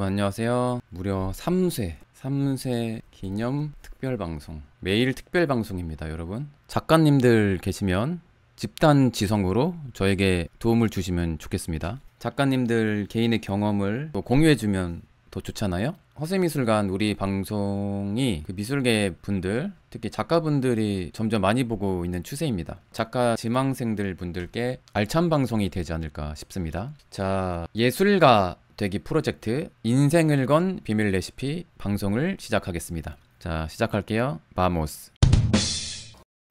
안녕하세요. 무려 3세 기념 특별방송. 매일 특별방송입니다, 여러분. 작가님들 계시면 집단 지성으로 저에게 도움을 주시면 좋겠습니다. 작가님들 개인의 경험을 또 공유해주면 더 좋잖아요. 허세미술관 우리 방송이 그 미술계 분들, 특히 작가분들이 점점 많이 보고 있는 추세입니다. 작가 지망생들 분들께 알찬 방송이 되지 않을까 싶습니다. 자, 예술가 되기 프로젝트 인생을 건 비밀 레시피 방송을 시작하겠습니다. 자, 시작할게요. 바모스.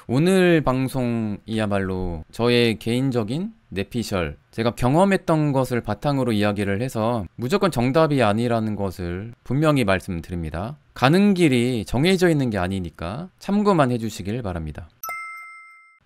오늘 방송이야말로 저의 개인적인 내피셜, 제가 경험했던 것을 바탕으로 이야기를 해서 무조건 정답이 아니라는 것을 분명히 말씀드립니다. 가는 길이 정해져 있는 게 아니니까 참고만 해주시길 바랍니다.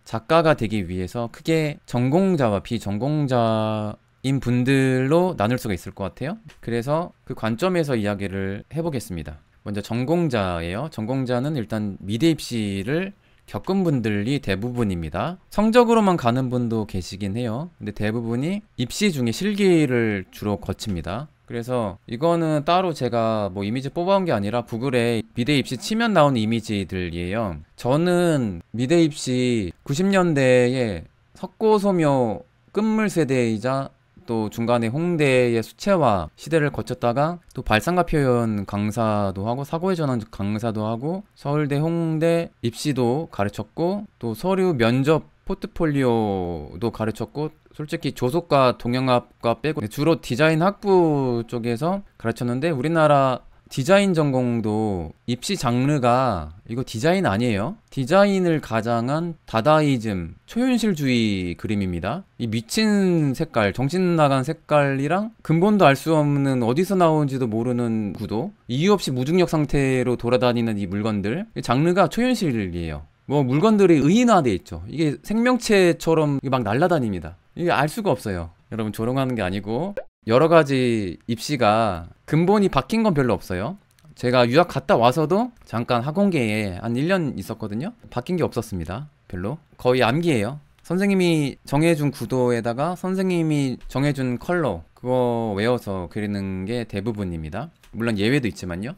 작가가 되기 위해서 크게 전공자와 비전공자인 분들로 나눌 수가 있을 것 같아요. 그래서 그 관점에서 이야기를 해보겠습니다. 먼저 전공자예요. 전공자는 일단 미대 입시를 겪은 분들이 대부분입니다. 성적으로만 가는 분도 계시긴 해요. 근데 대부분이 입시 중에 실기를 주로 거칩니다. 그래서 이거는 따로 제가 뭐 이미지 뽑아온 게 아니라 구글에 미대 입시 치면 나오는 이미지들이에요. 저는 미대 입시 90년대에 석고소묘 끝물 세대이자 또 중간에 홍대의 수채화 시대를 거쳤다가 또 발상가 표현 강사도 하고 사고의 전환 강사도 하고 서울대 홍대 입시도 가르쳤고 또 서류 면접 포트폴리오도 가르쳤고 솔직히 조속과 동영합과 빼고 주로 디자인 학부 쪽에서 가르쳤는데 우리나라 디자인 전공도 입시 장르가 이거 디자인 아니에요. 디자인을 가장한 다다이즘, 초현실주의 그림입니다. 이 미친 색깔, 정신 나간 색깔이랑 근본도 알 수 없는 어디서 나온지도 모르는 구도, 이유 없이 무중력 상태로 돌아다니는 이 물건들, 이 장르가 초현실이에요. 뭐 물건들이 의인화돼 있죠. 이게 생명체처럼 막 날아다닙니다. 이게 알 수가 없어요. 여러분 조롱하는 게 아니고 여러 가지 입시가 근본이 바뀐 건 별로 없어요. 제가 유학 갔다 와서도 잠깐 학원계에 한 1년 있었거든요. 바뀐 게 없었습니다. 별로. 거의 암기예요. 선생님이 정해준 구도에다가 선생님이 정해준 컬러 그거 외워서 그리는 게 대부분입니다. 물론 예외도 있지만요.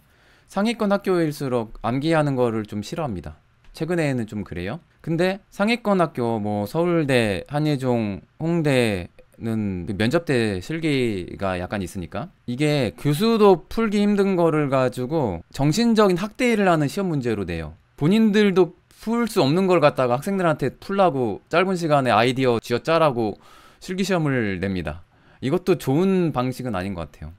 상위권 학교일수록 암기하는 거를 좀 싫어합니다. 최근에는 좀 그래요. 근데 상위권 학교 뭐 서울대, 한예종, 홍대 는 면접 때 실기가 약간 있으니까 이게 교수도 풀기 힘든 거를 가지고 정신적인 학대를 하는 시험 문제로 내요. 본인들도 풀 수 없는 걸 갖다가 학생들한테 풀라고 짧은 시간에 아이디어 쥐어짜라고 실기시험을 냅니다. 이것도 좋은 방식은 아닌 것 같아요.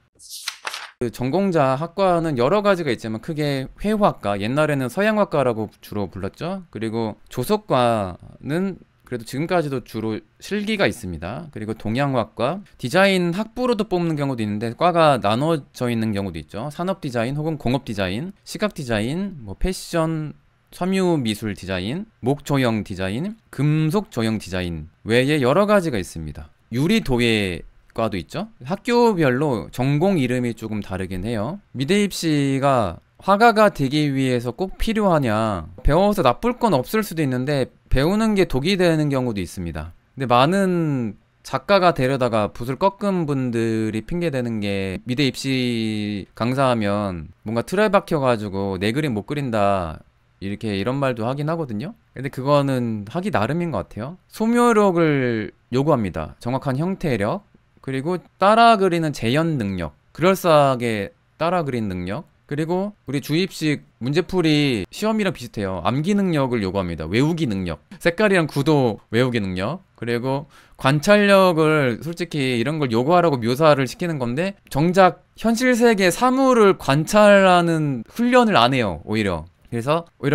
그 전공자 학과는 여러 가지가 있지만 크게 회화과, 옛날에는 서양학과라고 주로 불렀죠. 그리고 조속과는 그래도 지금까지도 주로 실기가 있습니다. 그리고 동양학과, 디자인 학부로도 뽑는 경우도 있는데 과가 나눠져 있는 경우도 있죠. 산업 디자인 혹은 공업 디자인, 시각 디자인, 뭐 패션, 섬유 미술 디자인, 목 조형 디자인, 금속 조형 디자인 외에 여러 가지가 있습니다. 유리 도예 과도 있죠. 학교별로 전공 이름이 조금 다르긴 해요. 미대 입시가 화가가 되기 위해서 꼭 필요하냐, 배워서 나쁠 건 없을 수도 있는데 배우는 게 독이 되는 경우도 있습니다. 근데 많은 작가가 되려다가 붓을 꺾은 분들이 핑계대는 게 미대 입시 강사하면 뭔가 틀에 박혀가지고 내 그림 못 그린다 이렇게 이런 말도 하긴 하거든요. 근데 그거는 하기 나름인 것 같아요. 소묘력을 요구합니다. 정확한 형태력, 그리고 따라 그리는 재현 능력, 그럴싸하게 따라 그린 능력, 그리고 우리 주입식 문제풀이 시험이랑 비슷해요. 암기 능력을 요구합니다. 외우기 능력, 색깔이랑 구도 외우기 능력, 그리고 관찰력을 솔직히 이런 걸 요구하라고 묘사를 시키는 건데 정작 현실 세계 사물을 관찰하는 훈련을 안 해요. 오히려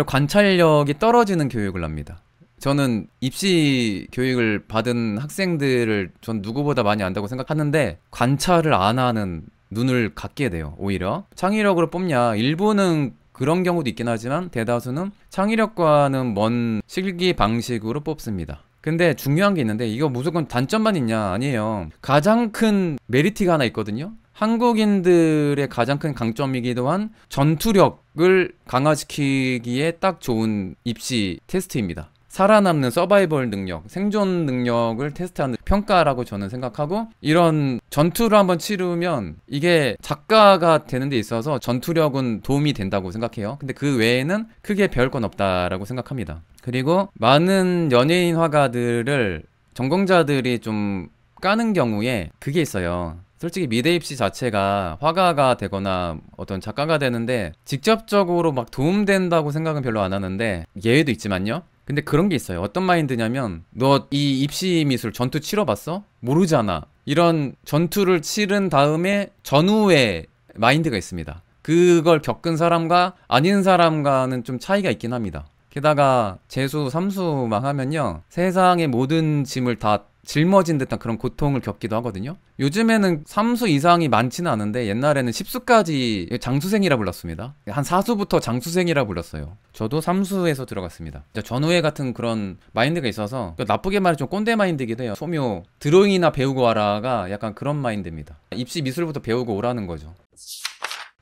관찰력이 떨어지는 교육을 합니다. 저는 입시 교육을 받은 학생들을 전 누구보다 많이 안다고 생각하는데 관찰을 안 하는, 눈을 갖게 돼요. 오히려 창의력으로 뽑냐, 일부는 그런 경우도 있긴 하지만 대다수는 창의력과는 먼 실기 방식으로 뽑습니다. 근데 중요한 게 있는데 이거 무조건 단점만 있냐? 아니에요. 가장 큰 메리트가 하나 있거든요. 한국인들의 가장 큰 강점이기도 한 전투력을 강화시키기에 딱 좋은 입시 테스트입니다. 살아남는 서바이벌 능력, 생존 능력을 테스트하는 평가라고 저는 생각하고, 이런 전투를 한번 치르면 이게 작가가 되는 데 있어서 전투력은 도움이 된다고 생각해요. 근데 그 외에는 크게 배울 건 없다라고 생각합니다. 그리고 많은 연예인 화가들을 전공자들이 좀 까는 경우에 그게 있어요. 솔직히 미대 입시 자체가 화가가 되거나 어떤 작가가 되는데 직접적으로 막 도움된다고 생각은 별로 안 하는데, 예외도 있지만요. 근데 그런 게 있어요. 어떤 마인드냐면, 너 이 입시 미술 전투 치러봤어? 모르잖아. 이런 전투를 치른 다음에 전후에 마인드가 있습니다. 그걸 겪은 사람과 아닌 사람과는 좀 차이가 있긴 합니다. 게다가 재수, 삼수만 하면요, 세상의 모든 짐을 다 짊어진 듯한 그런 고통을 겪기도 하거든요. 요즘에는 삼수 이상이 많지는 않은데 옛날에는 십수까지 장수생이라 불렀습니다. 한 사수부터 장수생이라 불렀어요. 저도 삼수에서 들어갔습니다. 전우회 같은 그런 마인드가 있어서, 나쁘게 말해 좀 꼰대 마인드이기도 해요. 소묘, 드로잉이나 배우고 와라가 약간 그런 마인드입니다. 입시 미술부터 배우고 오라는 거죠.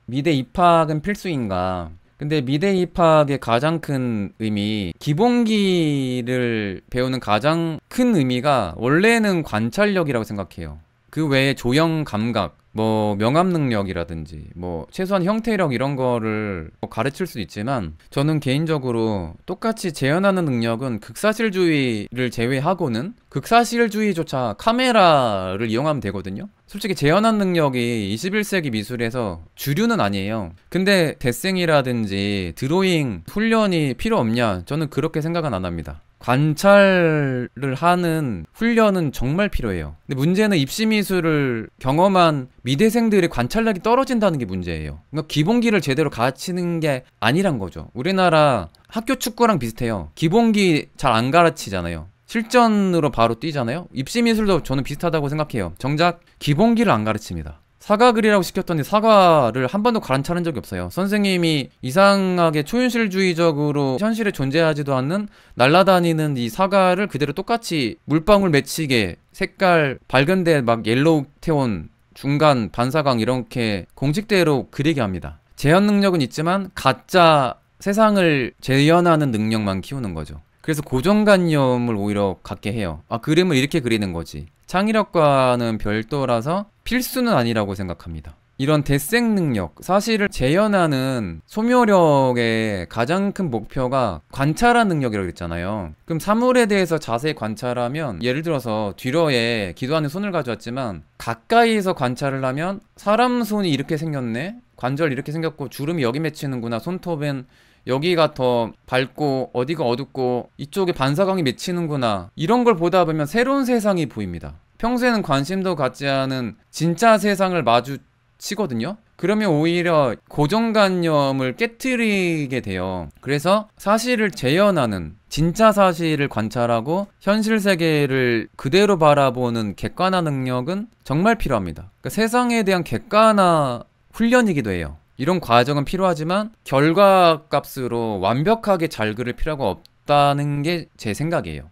미대 입학은 필수인가? 근데 미대 입학의 가장 큰 의미, 기본기를 배우는 가장 큰 의미가 원래는 관찰력이라고 생각해요. 그 외에 조형 감각, 뭐 명암 능력이라든지 뭐 최소한 형태력 이런 거를 가르칠 수 있지만, 저는 개인적으로 똑같이 재현하는 능력은 극사실주의를 제외하고는, 극사실주의조차 카메라를 이용하면 되거든요. 솔직히 재현한 능력이 21세기 미술에서 주류는 아니에요. 근데 데생이라든지 드로잉 훈련이 필요 없냐? 저는 그렇게 생각은 안 합니다. 관찰을 하는 훈련은 정말 필요해요. 근데 문제는 입시미술을 경험한 미대생들의 관찰력이 떨어진다는 게 문제예요. 그러니까 기본기를 제대로 가르치는 게 아니란 거죠. 우리나라 학교 축구랑 비슷해요. 기본기 잘 안 가르치잖아요. 실전으로 바로 뛰잖아요. 입시미술도 저는 비슷하다고 생각해요. 정작 기본기를 안 가르칩니다. 사과 그리라고 시켰더니 사과를 한 번도 관찰한 적이 없어요. 선생님이 이상하게 초현실주의적으로 현실에 존재하지도 않는 날아다니는 이 사과를 그대로 똑같이 물방울 맺히게 색깔 밝은데 막 옐로우 태온, 중간 반사광 이렇게 공식대로 그리게 합니다. 재현 능력은 있지만 가짜 세상을 재현하는 능력만 키우는 거죠. 그래서 고정관념을 오히려 갖게 해요. 아, 그림을 이렇게 그리는 거지. 창의력과는 별도라서 필수는 아니라고 생각합니다. 이런 데생 능력, 사실을 재현하는 소묘력의 가장 큰 목표가 관찰한 능력이라고 했잖아요. 그럼 사물에 대해서 자세히 관찰하면, 예를 들어서 뒤로에 기도 안에 손을 가져왔지만 가까이서 관찰을 하면 사람 손이 이렇게 생겼네? 관절 이렇게 생겼고 주름이 여기 맺히는구나. 손톱은 여기가 더 밝고 어디가 어둡고 이쪽에 반사광이 맺히는구나. 이런 걸 보다 보면 새로운 세상이 보입니다. 평소에는 관심도 갖지 않은 진짜 세상을 마주치거든요. 그러면 오히려 고정관념을 깨트리게 돼요. 그래서 사실을 재현하는, 진짜 사실을 관찰하고 현실 세계를 그대로 바라보는 객관화 능력은 정말 필요합니다. 그러니까 세상에 대한 객관화 훈련이기도 해요. 이런 과정은 필요하지만 결과값으로 완벽하게 잘 그릴 필요가 없다는 게 제 생각이에요.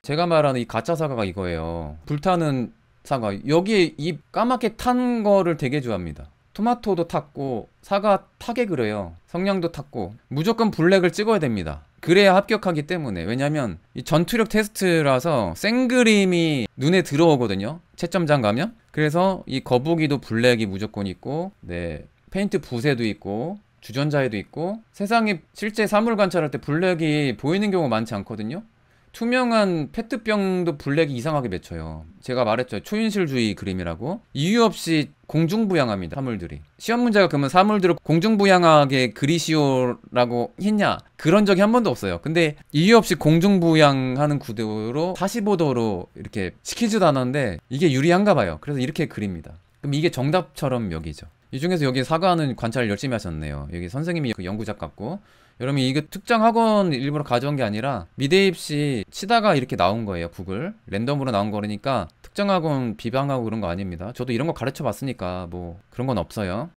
제가 말하는 이 가짜 사과가 이거예요. 불타는 사과, 여기에 이 까맣게 탄 거를 되게 좋아합니다. 토마토도 탔고 사과 타게 그려요. 성냥도 탔고 무조건 블랙을 찍어야 됩니다. 그래야 합격하기 때문에. 왜냐면 이 전투력 테스트라서 생그림이 눈에 들어오거든요, 채점장 가면. 그래서 이 거북이도 블랙이 무조건 있고, 네, 페인트 붓에도 있고 주전자에도 있고, 세상에 실제 사물 관찰할 때 블랙이 보이는 경우가 많지 않거든요. 투명한 페트병도 블랙이 이상하게 맺혀요. 제가 말했죠, 초현실주의 그림이라고. 이유 없이 공중부양합니다, 사물들이. 시험 문제가 그러면 사물들을 공중부양하게 그리시오라고 했냐? 그런 적이 한 번도 없어요. 근데 이유 없이 공중부양하는 구도로 45도로 이렇게 시키지도 않았는데 이게 유리한가 봐요. 그래서 이렇게 그립니다. 그럼 이게 정답처럼 여기죠. 이 중에서 여기 사과는 관찰을 열심히 하셨네요. 여기 선생님이 그 연구자 같고. 여러분, 이게 특정 학원 일부러 가져온 게 아니라 미대 입시 치다가 이렇게 나온 거예요. 구글 랜덤으로 나온 거니까 특정 학원 비방하고 그런 거 아닙니다. 저도 이런 거 가르쳐 봤으니까 뭐 그런 건 없어요.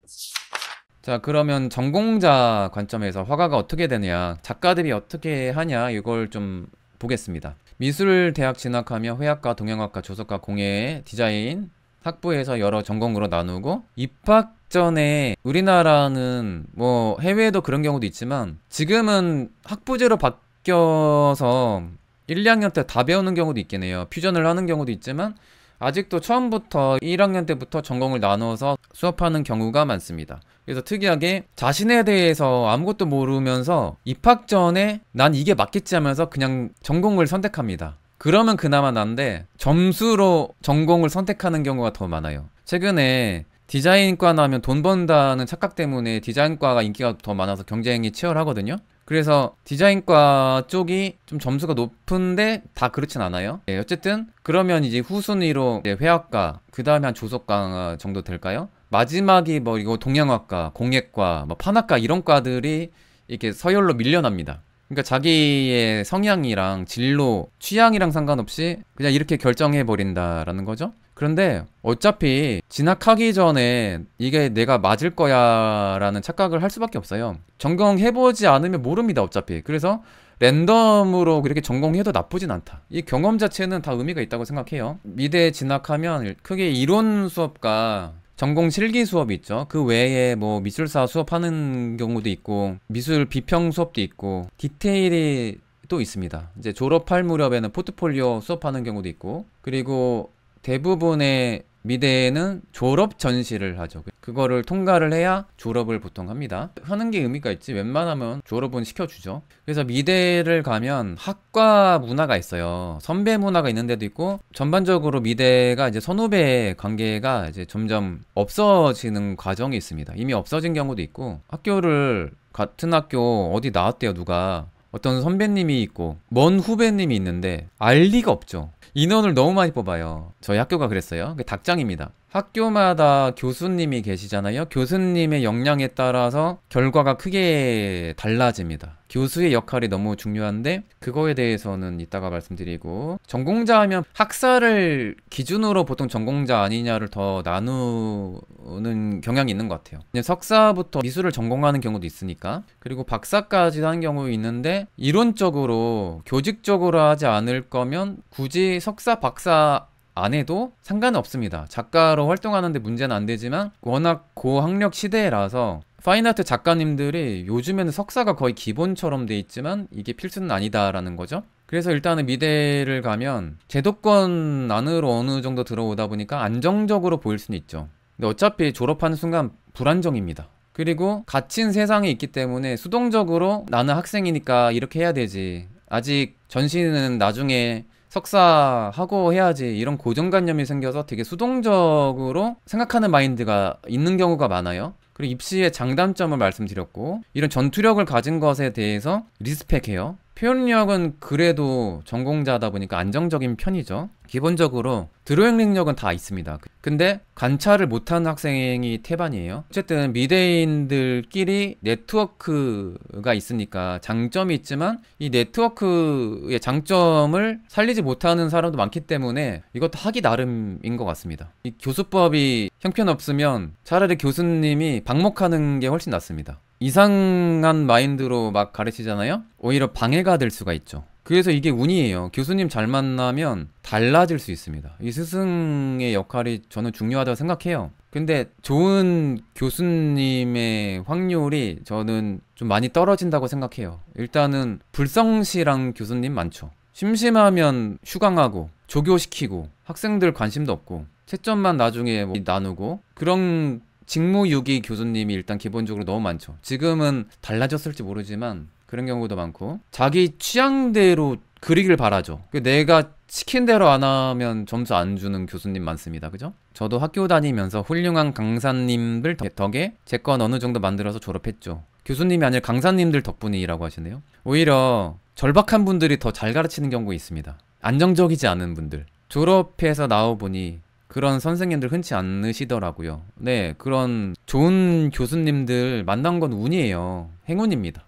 자, 그러면 전공자 관점에서 화가가 어떻게 되냐, 작가들이 어떻게 하냐, 이걸 좀 보겠습니다. 미술대학 진학하면 회화과, 동양학과, 조석과, 공예, 디자인 학부에서 여러 전공으로 나누고, 입학 전에 우리나라는 뭐 해외에도 그런 경우도 있지만 지금은 학부제로 바뀌어서 1, 2학년 때 다 배우는 경우도 있겠네요. 퓨전을 하는 경우도 있지만 아직도 처음부터 1학년 때부터 전공을 나눠서 수업하는 경우가 많습니다. 그래서 특이하게 자신에 대해서 아무것도 모르면서 입학 전에 난 이게 맞겠지 하면서 그냥 전공을 선택합니다. 그러면 그나마 난데 점수로 전공을 선택하는 경우가 더 많아요. 최근에 디자인과 나면 돈 번다는 착각 때문에 디자인과가 인기가 더 많아서 경쟁이 치열하거든요. 그래서 디자인과 쪽이 좀 점수가 높은데 다 그렇진 않아요. 네, 어쨌든 그러면 이제 후순위로 회화과, 그 다음에 한 조속과 정도 될까요? 마지막이 뭐 이거 동양학과, 공예과, 뭐 판학과 이런 과들이 이렇게 서열로 밀려납니다. 그러니까 자기의 성향이랑 진로, 취향이랑 상관없이 그냥 이렇게 결정해 버린다라는 거죠. 그런데 어차피 진학하기 전에 이게 내가 맞을 거야 라는 착각을 할 수밖에 없어요. 전공해보지 않으면 모릅니다, 어차피. 그래서 랜덤으로 그렇게 전공해도 나쁘진 않다. 이 경험 자체는 다 의미가 있다고 생각해요. 미대 진학하면 크게 이론 수업과 전공 실기 수업이 있죠. 그 외에 뭐 미술사 수업하는 경우도 있고 미술 비평 수업도 있고 디테일이 또 있습니다. 이제 졸업할 무렵에는 포트폴리오 수업하는 경우도 있고, 그리고 대부분의 미대에는 졸업 전시를 하죠. 그거를 통과를 해야 졸업을 보통 합니다. 하는 게 의미가 있지 웬만하면 졸업은 시켜주죠. 그래서 미대를 가면 학과 문화가 있어요. 선배 문화가 있는 데도 있고, 전반적으로 미대가 이제 선후배 관계가 이제 점점 없어지는 과정이 있습니다. 이미 없어진 경우도 있고, 학교를 같은 학교 어디 나왔대요, 누가. 어떤 선배님이 있고 먼 후배님이 있는데 알 리가 없죠. 인원을 너무 많이 뽑아요. 저희 학교가 그랬어요. 그게 닭장입니다. 학교마다 교수님이 계시잖아요. 교수님의 역량에 따라서 결과가 크게 달라집니다. 교수의 역할이 너무 중요한데 그거에 대해서는 이따가 말씀드리고, 전공자 하면 학사를 기준으로 보통 전공자 아니냐를 더 나누는 경향이 있는 것 같아요. 석사부터 미술을 전공하는 경우도 있으니까. 그리고 박사까지 하는 경우 있는데, 이론적으로 교직적으로 하지 않을 거면 굳이 석사 박사 안 해도 상관은 없습니다. 작가로 활동하는데 문제는 안 되지만 워낙 고학력 시대라서 파인아트 작가님들이 요즘에는 석사가 거의 기본처럼 돼 있지만 이게 필수는 아니다라는 거죠. 그래서 일단은 미대를 가면 제도권 안으로 어느 정도 들어오다 보니까 안정적으로 보일 수는 있죠. 근데 어차피 졸업하는 순간 불안정입니다. 그리고 갇힌 세상에 있기 때문에 수동적으로 나는 학생이니까 이렇게 해야 되지, 아직 전시는 나중에 석사하고 해야지, 이런 고정관념이 생겨서 되게 수동적으로 생각하는 마인드가 있는 경우가 많아요. 그리고 입시의 장단점을 말씀드렸고, 이런 전투력을 가진 것에 대해서 리스펙해요. 표현력은 그래도 전공자다 보니까 안정적인 편이죠. 기본적으로 드로잉 능력은 다 있습니다. 근데 관찰을 못하는 학생이 태반이에요. 어쨌든 미대인들끼리 네트워크가 있으니까 장점이 있지만 이 네트워크의 장점을 살리지 못하는 사람도 많기 때문에 이것도 하기 나름인 것 같습니다. 이 교수법이 형편없으면 차라리 교수님이 방목하는 게 훨씬 낫습니다. 이상한 마인드로 막 가르치잖아요? 오히려 방해가 될 수가 있죠. 그래서 이게 운이에요. 교수님 잘 만나면 달라질 수 있습니다. 이 스승의 역할이 저는 중요하다고 생각해요. 근데 좋은 교수님의 확률이 저는 좀 많이 떨어진다고 생각해요. 일단은 불성실한 교수님 많죠. 심심하면 휴강하고 조교시키고 학생들 관심도 없고 채점만 나중에 뭐 나누고, 그런 직무유기 교수님이 일단 기본적으로 너무 많죠. 지금은 달라졌을지 모르지만 그런 경우도 많고, 자기 취향대로 그리길 바라죠. 내가 시킨 대로 안 하면 점수 안 주는 교수님 많습니다. 그죠? 저도 학교 다니면서 훌륭한 강사님들 덕에 제 건 어느 정도 만들어서 졸업했죠. 교수님이 아니라 강사님들 덕분이라고 하시네요. 오히려 절박한 분들이 더 잘 가르치는 경우가 있습니다. 안정적이지 않은 분들. 졸업해서 나와보니 그런 선생님들 흔치 않으시더라고요. 네, 그런 좋은 교수님들 만난 건 운이에요. 행운입니다.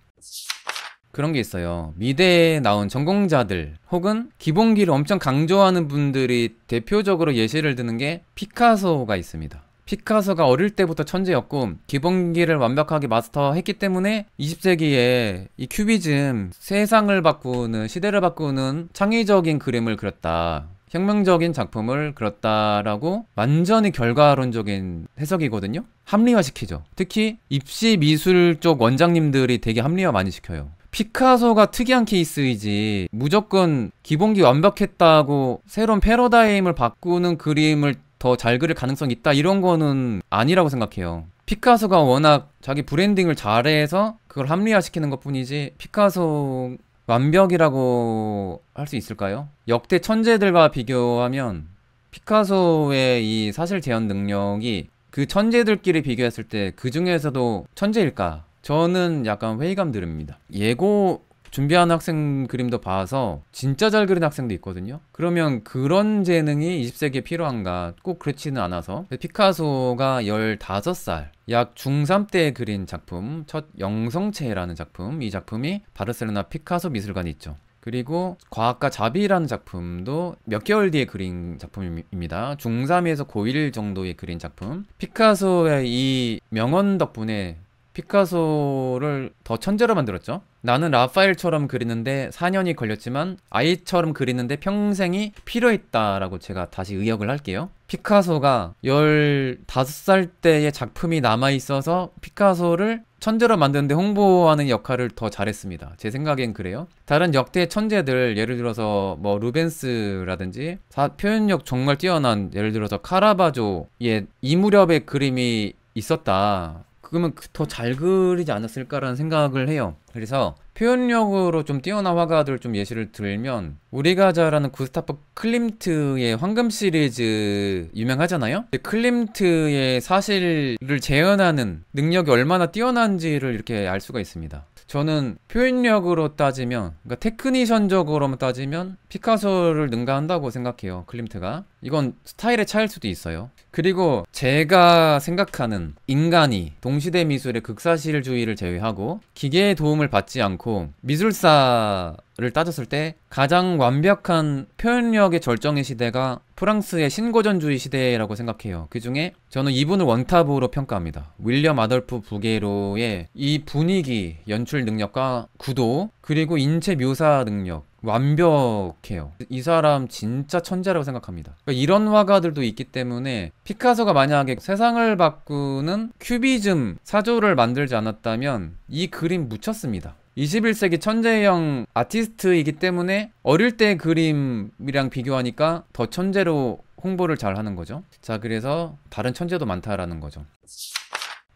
그런 게 있어요. 미대에 나온 전공자들 혹은 기본기를 엄청 강조하는 분들이 대표적으로 예시를 드는 게 피카소가 있습니다. 피카소가 어릴 때부터 천재였고 기본기를 완벽하게 마스터했기 때문에 20세기에 이 큐비즘, 세상을 바꾸는, 시대를 바꾸는 창의적인 그림을 그렸다, 혁명적인 작품을 그렸다라고 완전히 결과론적인 해석이거든요. 합리화시키죠. 특히 입시 미술 쪽 원장님들이 되게 합리화 많이 시켜요. 피카소가 특이한 케이스이지 무조건 기본기 완벽했다고 새로운 패러다임을 바꾸는 그림을 더 잘 그릴 가능성이 있다 이런 거는 아니라고 생각해요. 피카소가 워낙 자기 브랜딩을 잘해서 그걸 합리화시키는 것뿐이지 피카소 완벽이라고 할 수 있을까요? 역대 천재들과 비교하면 피카소의 이 사실 재현 능력이 그 천재들끼리 비교했을 때 그 중에서도 천재일까? 저는 약간 회의감 들입니다. 예고 준비하는 학생 그림도 봐서 진짜 잘 그리는 학생도 있거든요. 그러면 그런 재능이 20세기에 필요한가? 꼭 그렇지는 않아서 피카소가 15살 약 중3 때 그린 작품 첫 영성체라는 작품, 이 작품이 바르셀로나 피카소 미술관에 있죠. 그리고 과학가 자비라는 작품도 몇 개월 뒤에 그린 작품입니다. 중3에서 고1 정도에 그린 작품. 피카소의 이 명언 덕분에 피카소를 더 천재로 만들었죠. 나는 라파엘처럼 그리는데 4년이 걸렸지만 아이처럼 그리는데 평생이 필요했다라고 제가 다시 의역을 할게요. 피카소가 15살 때의 작품이 남아있어서 피카소를 천재로 만드는데 홍보하는 역할을 더 잘했습니다. 제 생각엔 그래요. 다른 역대 천재들 예를 들어서 뭐 루벤스라든지 표현력 정말 뛰어난 예를 들어서 카라바조의 이 무렵의 그림이 있었다. 그러면 더 잘 그리지 않았을까라는 생각을 해요. 그래서 표현력으로 좀 뛰어난 화가들 좀 예시를 들면 우리가 잘 아는 구스타프 클림트의 황금 시리즈 유명하잖아요. 클림트의 사실을 재현하는 능력이 얼마나 뛰어난지를 이렇게 알 수가 있습니다. 저는 표현력으로 따지면, 그러니까 테크니션적으로만 따지면 피카소를 능가한다고 생각해요. 클림트가. 이건 스타일의 차이일 수도 있어요. 그리고 제가 생각하는 인간이 동시대 미술의 극사실주의를 제외하고 기계의 도움을 받지 않고 미술사를 따졌을 때 가장 완벽한 표현력의 절정의 시대가 프랑스의 신고전주의 시대라고 생각해요. 그 중에 저는 이분을 원탑으로 평가합니다. 윌리엄 아돌프 부게로의 이 분위기, 연출 능력과 구도, 그리고 인체 묘사 능력 완벽해요. 이 사람 진짜 천재라고 생각합니다. 그러니까 이런 화가들도 있기 때문에 피카소가 만약에 세상을 바꾸는 큐비즘 사조를 만들지 않았다면 이 그림 묻혔습니다. 21세기 천재형 아티스트이기 때문에 어릴 때 그림이랑 비교하니까 더 천재로 홍보를 잘 하는 거죠. 자, 그래서 다른 천재도 많다라는 거죠.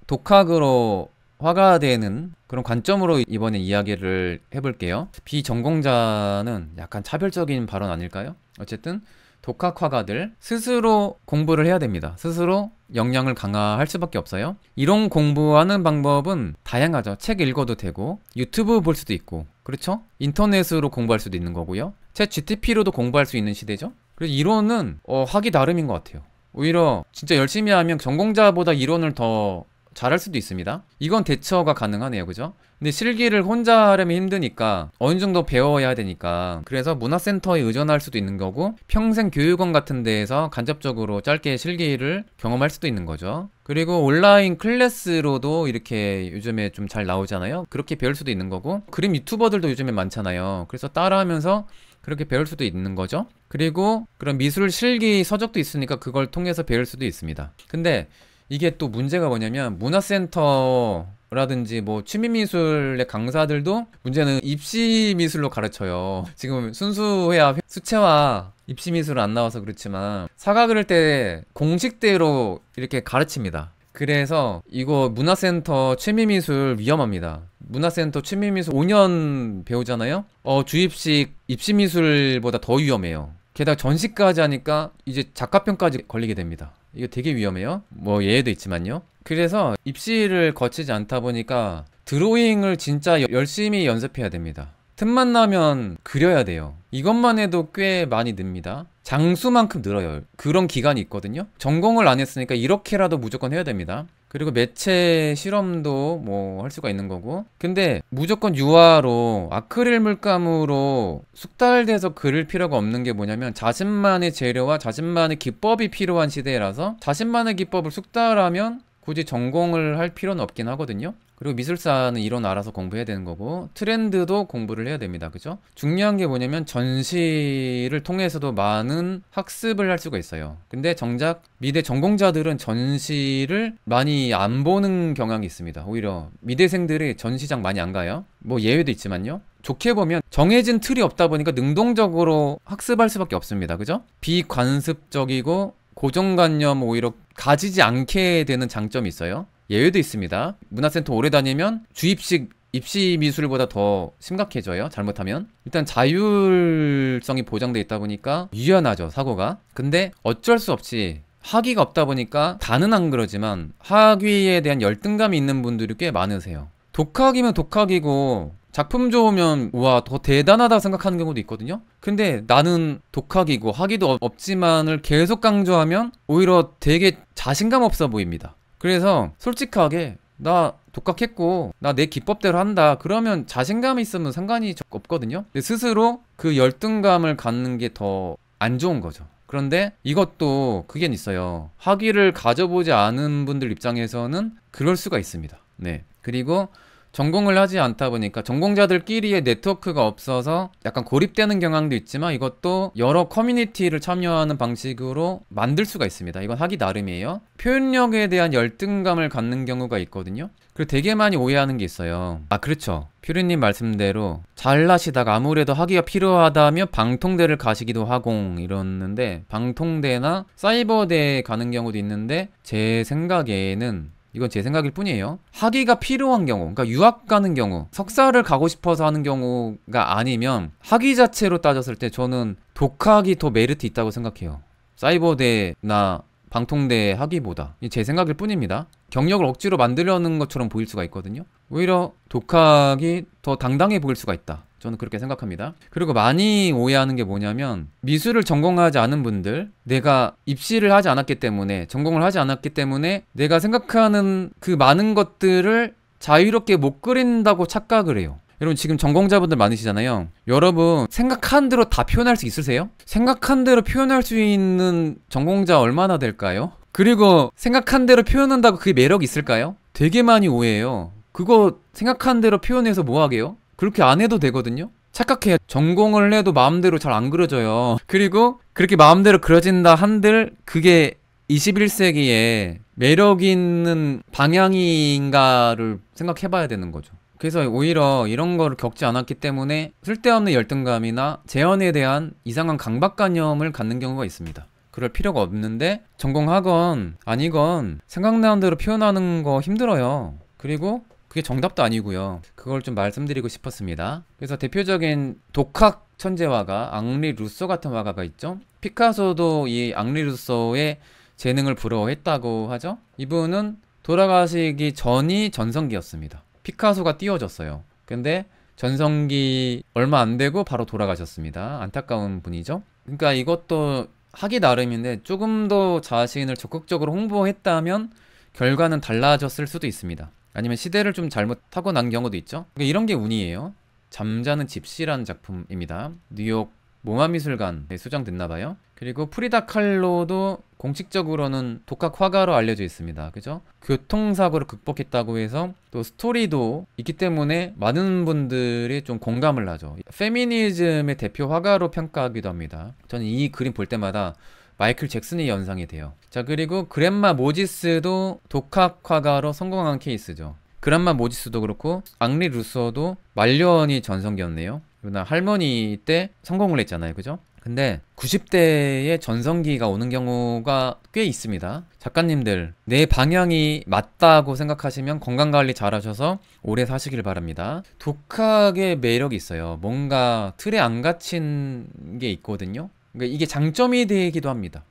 독학으로 화가 되는 그런 관점으로 이번에 이야기를 해볼게요. 비전공자는 약간 차별적인 발언 아닐까요? 어쨌든 독학 화가들 스스로 공부를 해야 됩니다. 스스로 역량을 강화할 수밖에 없어요. 이론 공부하는 방법은 다양하죠. 책 읽어도 되고 유튜브 볼 수도 있고, 그렇죠? 인터넷으로 공부할 수도 있는 거고요. 챗 GTP로도 공부할 수 있는 시대죠. 그래서 이론은 하기 나름인 것 같아요. 오히려 진짜 열심히 하면 전공자보다 이론을 더 잘할 수도 있습니다. 이건 대처가 가능하네요. 그죠? 근데 실기를 혼자 하려면 힘드니까 어느 정도 배워야 되니까, 그래서 문화센터에 의존할 수도 있는 거고 평생 교육원 같은 데에서 간접적으로 짧게 실기를 경험할 수도 있는 거죠. 그리고 온라인 클래스로도 이렇게 요즘에 좀 잘 나오잖아요. 그렇게 배울 수도 있는 거고, 그림 유튜버들도 요즘에 많잖아요. 그래서 따라하면서 그렇게 배울 수도 있는 거죠. 그리고 그런 미술 실기 서적도 있으니까 그걸 통해서 배울 수도 있습니다. 근데 이게 또 문제가 뭐냐면 문화센터라든지 뭐 취미미술의 강사들도 문제는 입시미술로 가르쳐요. 지금 순수회화, 수채화 입시미술은 안 나와서 그렇지만 사과 그릴 때 공식대로 이렇게 가르칩니다. 그래서 이거 문화센터 취미미술 위험합니다. 문화센터 취미미술 5년 배우잖아요. 주입식 입시미술보다 더 위험해요. 게다가 전시까지 하니까 이제 작가평까지 걸리게 됩니다. 이거 되게 위험해요. 뭐 예외도 있지만요. 그래서 입시를 거치지 않다 보니까 드로잉을 진짜 열심히 연습해야 됩니다. 틈만 나면 그려야 돼요. 이것만 해도 꽤 많이 늡니다. 장수만큼 늘어요. 그런 기간이 있거든요. 전공을 안 했으니까 이렇게라도 무조건 해야 됩니다. 그리고 매체 실험도 뭐 할 수가 있는 거고, 근데 무조건 유화로 아크릴 물감으로 숙달돼서 그릴 필요가 없는 게 뭐냐면 자신만의 재료와 자신만의 기법이 필요한 시대라서 자신만의 기법을 숙달하면 굳이 전공을 할 필요는 없긴 하거든요. 그리고 미술사는 이론 알아서 공부해야 되는 거고 트렌드도 공부를 해야 됩니다. 그죠? 중요한 게 뭐냐면 전시를 통해서도 많은 학습을 할 수가 있어요. 근데 정작 미대 전공자들은 전시를 많이 안 보는 경향이 있습니다. 오히려 미대생들이 전시장 많이 안 가요. 뭐 예외도 있지만요. 좋게 보면 정해진 틀이 없다 보니까 능동적으로 학습할 수밖에 없습니다. 그죠? 비관습적이고 고정관념 오히려 가지지 않게 되는 장점이 있어요. 예외도 있습니다. 문화센터 오래 다니면 주입식 입시 미술보다 더 심각해져요. 잘못하면. 일단 자율성이 보장돼 있다 보니까 유연하죠, 사고가. 근데 어쩔 수 없이 학위가 없다 보니까 다는 안 그러지만 학위에 대한 열등감이 있는 분들이 꽤 많으세요. 독학이면 독학이고 작품 좋으면 우와 더 대단하다 생각하는 경우도 있거든요. 근데 나는 독학이고 학위도 없지만을 계속 강조하면 오히려 되게 자신감 없어 보입니다. 그래서 솔직하게 나 독학했고 나 내 기법대로 한다 그러면 자신감이 있으면 상관이 없거든요. 근데 스스로 그 열등감을 갖는 게 더 안 좋은 거죠. 그런데 이것도 그게 있어요. 학위를 가져보지 않은 분들 입장에서는 그럴 수가 있습니다. 네. 그리고 전공을 하지 않다 보니까 전공자들끼리의 네트워크가 없어서 약간 고립되는 경향도 있지만 이것도 여러 커뮤니티를 참여하는 방식으로 만들 수가 있습니다. 이건 하기 나름이에요. 표현력에 대한 열등감을 갖는 경우가 있거든요. 그리고 되게 많이 오해하는 게 있어요. 아 그렇죠. 퓨리님 말씀대로 잘나시다가 아무래도 학위가 필요하다면 방통대를 가시기도 하고 이러는데 방통대나 사이버대에 가는 경우도 있는데 제 생각에는 이건 제 생각일 뿐이에요. 학위가 필요한 경우, 그러니까 유학 가는 경우, 석사를 가고 싶어서 하는 경우가 아니면 학위 자체로 따졌을 때 저는 독학이 더 메리트 있다고 생각해요. 사이버대나 방통대 학위보다. 제 생각일 뿐입니다. 경력을 억지로 만들려는 것처럼 보일 수가 있거든요. 오히려 독학이 더 당당해 보일 수가 있다. 저는 그렇게 생각합니다. 그리고 많이 오해하는 게 뭐냐면 미술을 전공하지 않은 분들, 내가 입시를 하지 않았기 때문에, 전공을 하지 않았기 때문에 내가 생각하는 그 많은 것들을 자유롭게 못 그린다고 착각을 해요. 여러분 지금 전공자분들 많으시잖아요. 여러분 생각한 대로 다 표현할 수 있으세요? 생각한 대로 표현할 수 있는 전공자 얼마나 될까요? 그리고 생각한 대로 표현한다고 그게 매력이 있을까요? 되게 많이 오해해요. 그거 생각한 대로 표현해서 뭐 하게요? 그렇게 안 해도 되거든요. 착각해요. 전공을 해도 마음대로 잘 안 그려져요. 그리고 그렇게 마음대로 그려진다 한들 그게 21세기에 매력 있는 방향인가를 생각해 봐야 되는 거죠. 그래서 오히려 이런 거를 겪지 않았기 때문에 쓸데없는 열등감이나 재현에 대한 이상한 강박관념을 갖는 경우가 있습니다. 그럴 필요가 없는데 전공하건 아니건 생각나는 대로 표현하는 거 힘들어요. 그리고 그게 정답도 아니고요. 그걸 좀 말씀드리고 싶었습니다. 그래서 대표적인 독학 천재 화가 앙리 루소 같은 화가가 있죠. 피카소도 이 앙리 루소의 재능을 부러워했다고 하죠. 이분은 돌아가시기 전이 전성기였습니다. 피카소가 띄워졌어요. 근데 전성기 얼마 안 되고 바로 돌아가셨습니다. 안타까운 분이죠. 그러니까 이것도 하기 나름인데 조금 더 자신을 적극적으로 홍보했다면 결과는 달라졌을 수도 있습니다. 아니면 시대를 좀 잘못 타고 난 경우도 있죠. 그러니까 이런 게 운이에요. 잠자는 집시라는 작품입니다. 뉴욕 모마미술관에 수장됐나봐요. 그리고 프리다 칼로도 공식적으로는 독학 화가로 알려져 있습니다. 그죠? 교통사고를 극복했다고 해서 또 스토리도 있기 때문에 많은 분들이 좀 공감을 하죠. 페미니즘의 대표 화가로 평가하기도 합니다. 저는 이 그림 볼 때마다 마이클 잭슨이 연상이 돼요. 자, 그리고 그랜마 모지스도 독학 화가로 성공한 케이스죠. 그랜마 모지스도 그렇고 앙리 루소도 말년이 전성기였네요. 그러나 할머니 때 성공을 했잖아요. 그죠? 근데 90대에 전성기가 오는 경우가 꽤 있습니다. 작가님들 내 방향이 맞다고 생각하시면 건강관리 잘 하셔서 오래 사시길 바랍니다. 독학의 매력이 있어요. 뭔가 틀에 안 갇힌 게 있거든요. 그러니까 이게 장점이 되기도 합니다.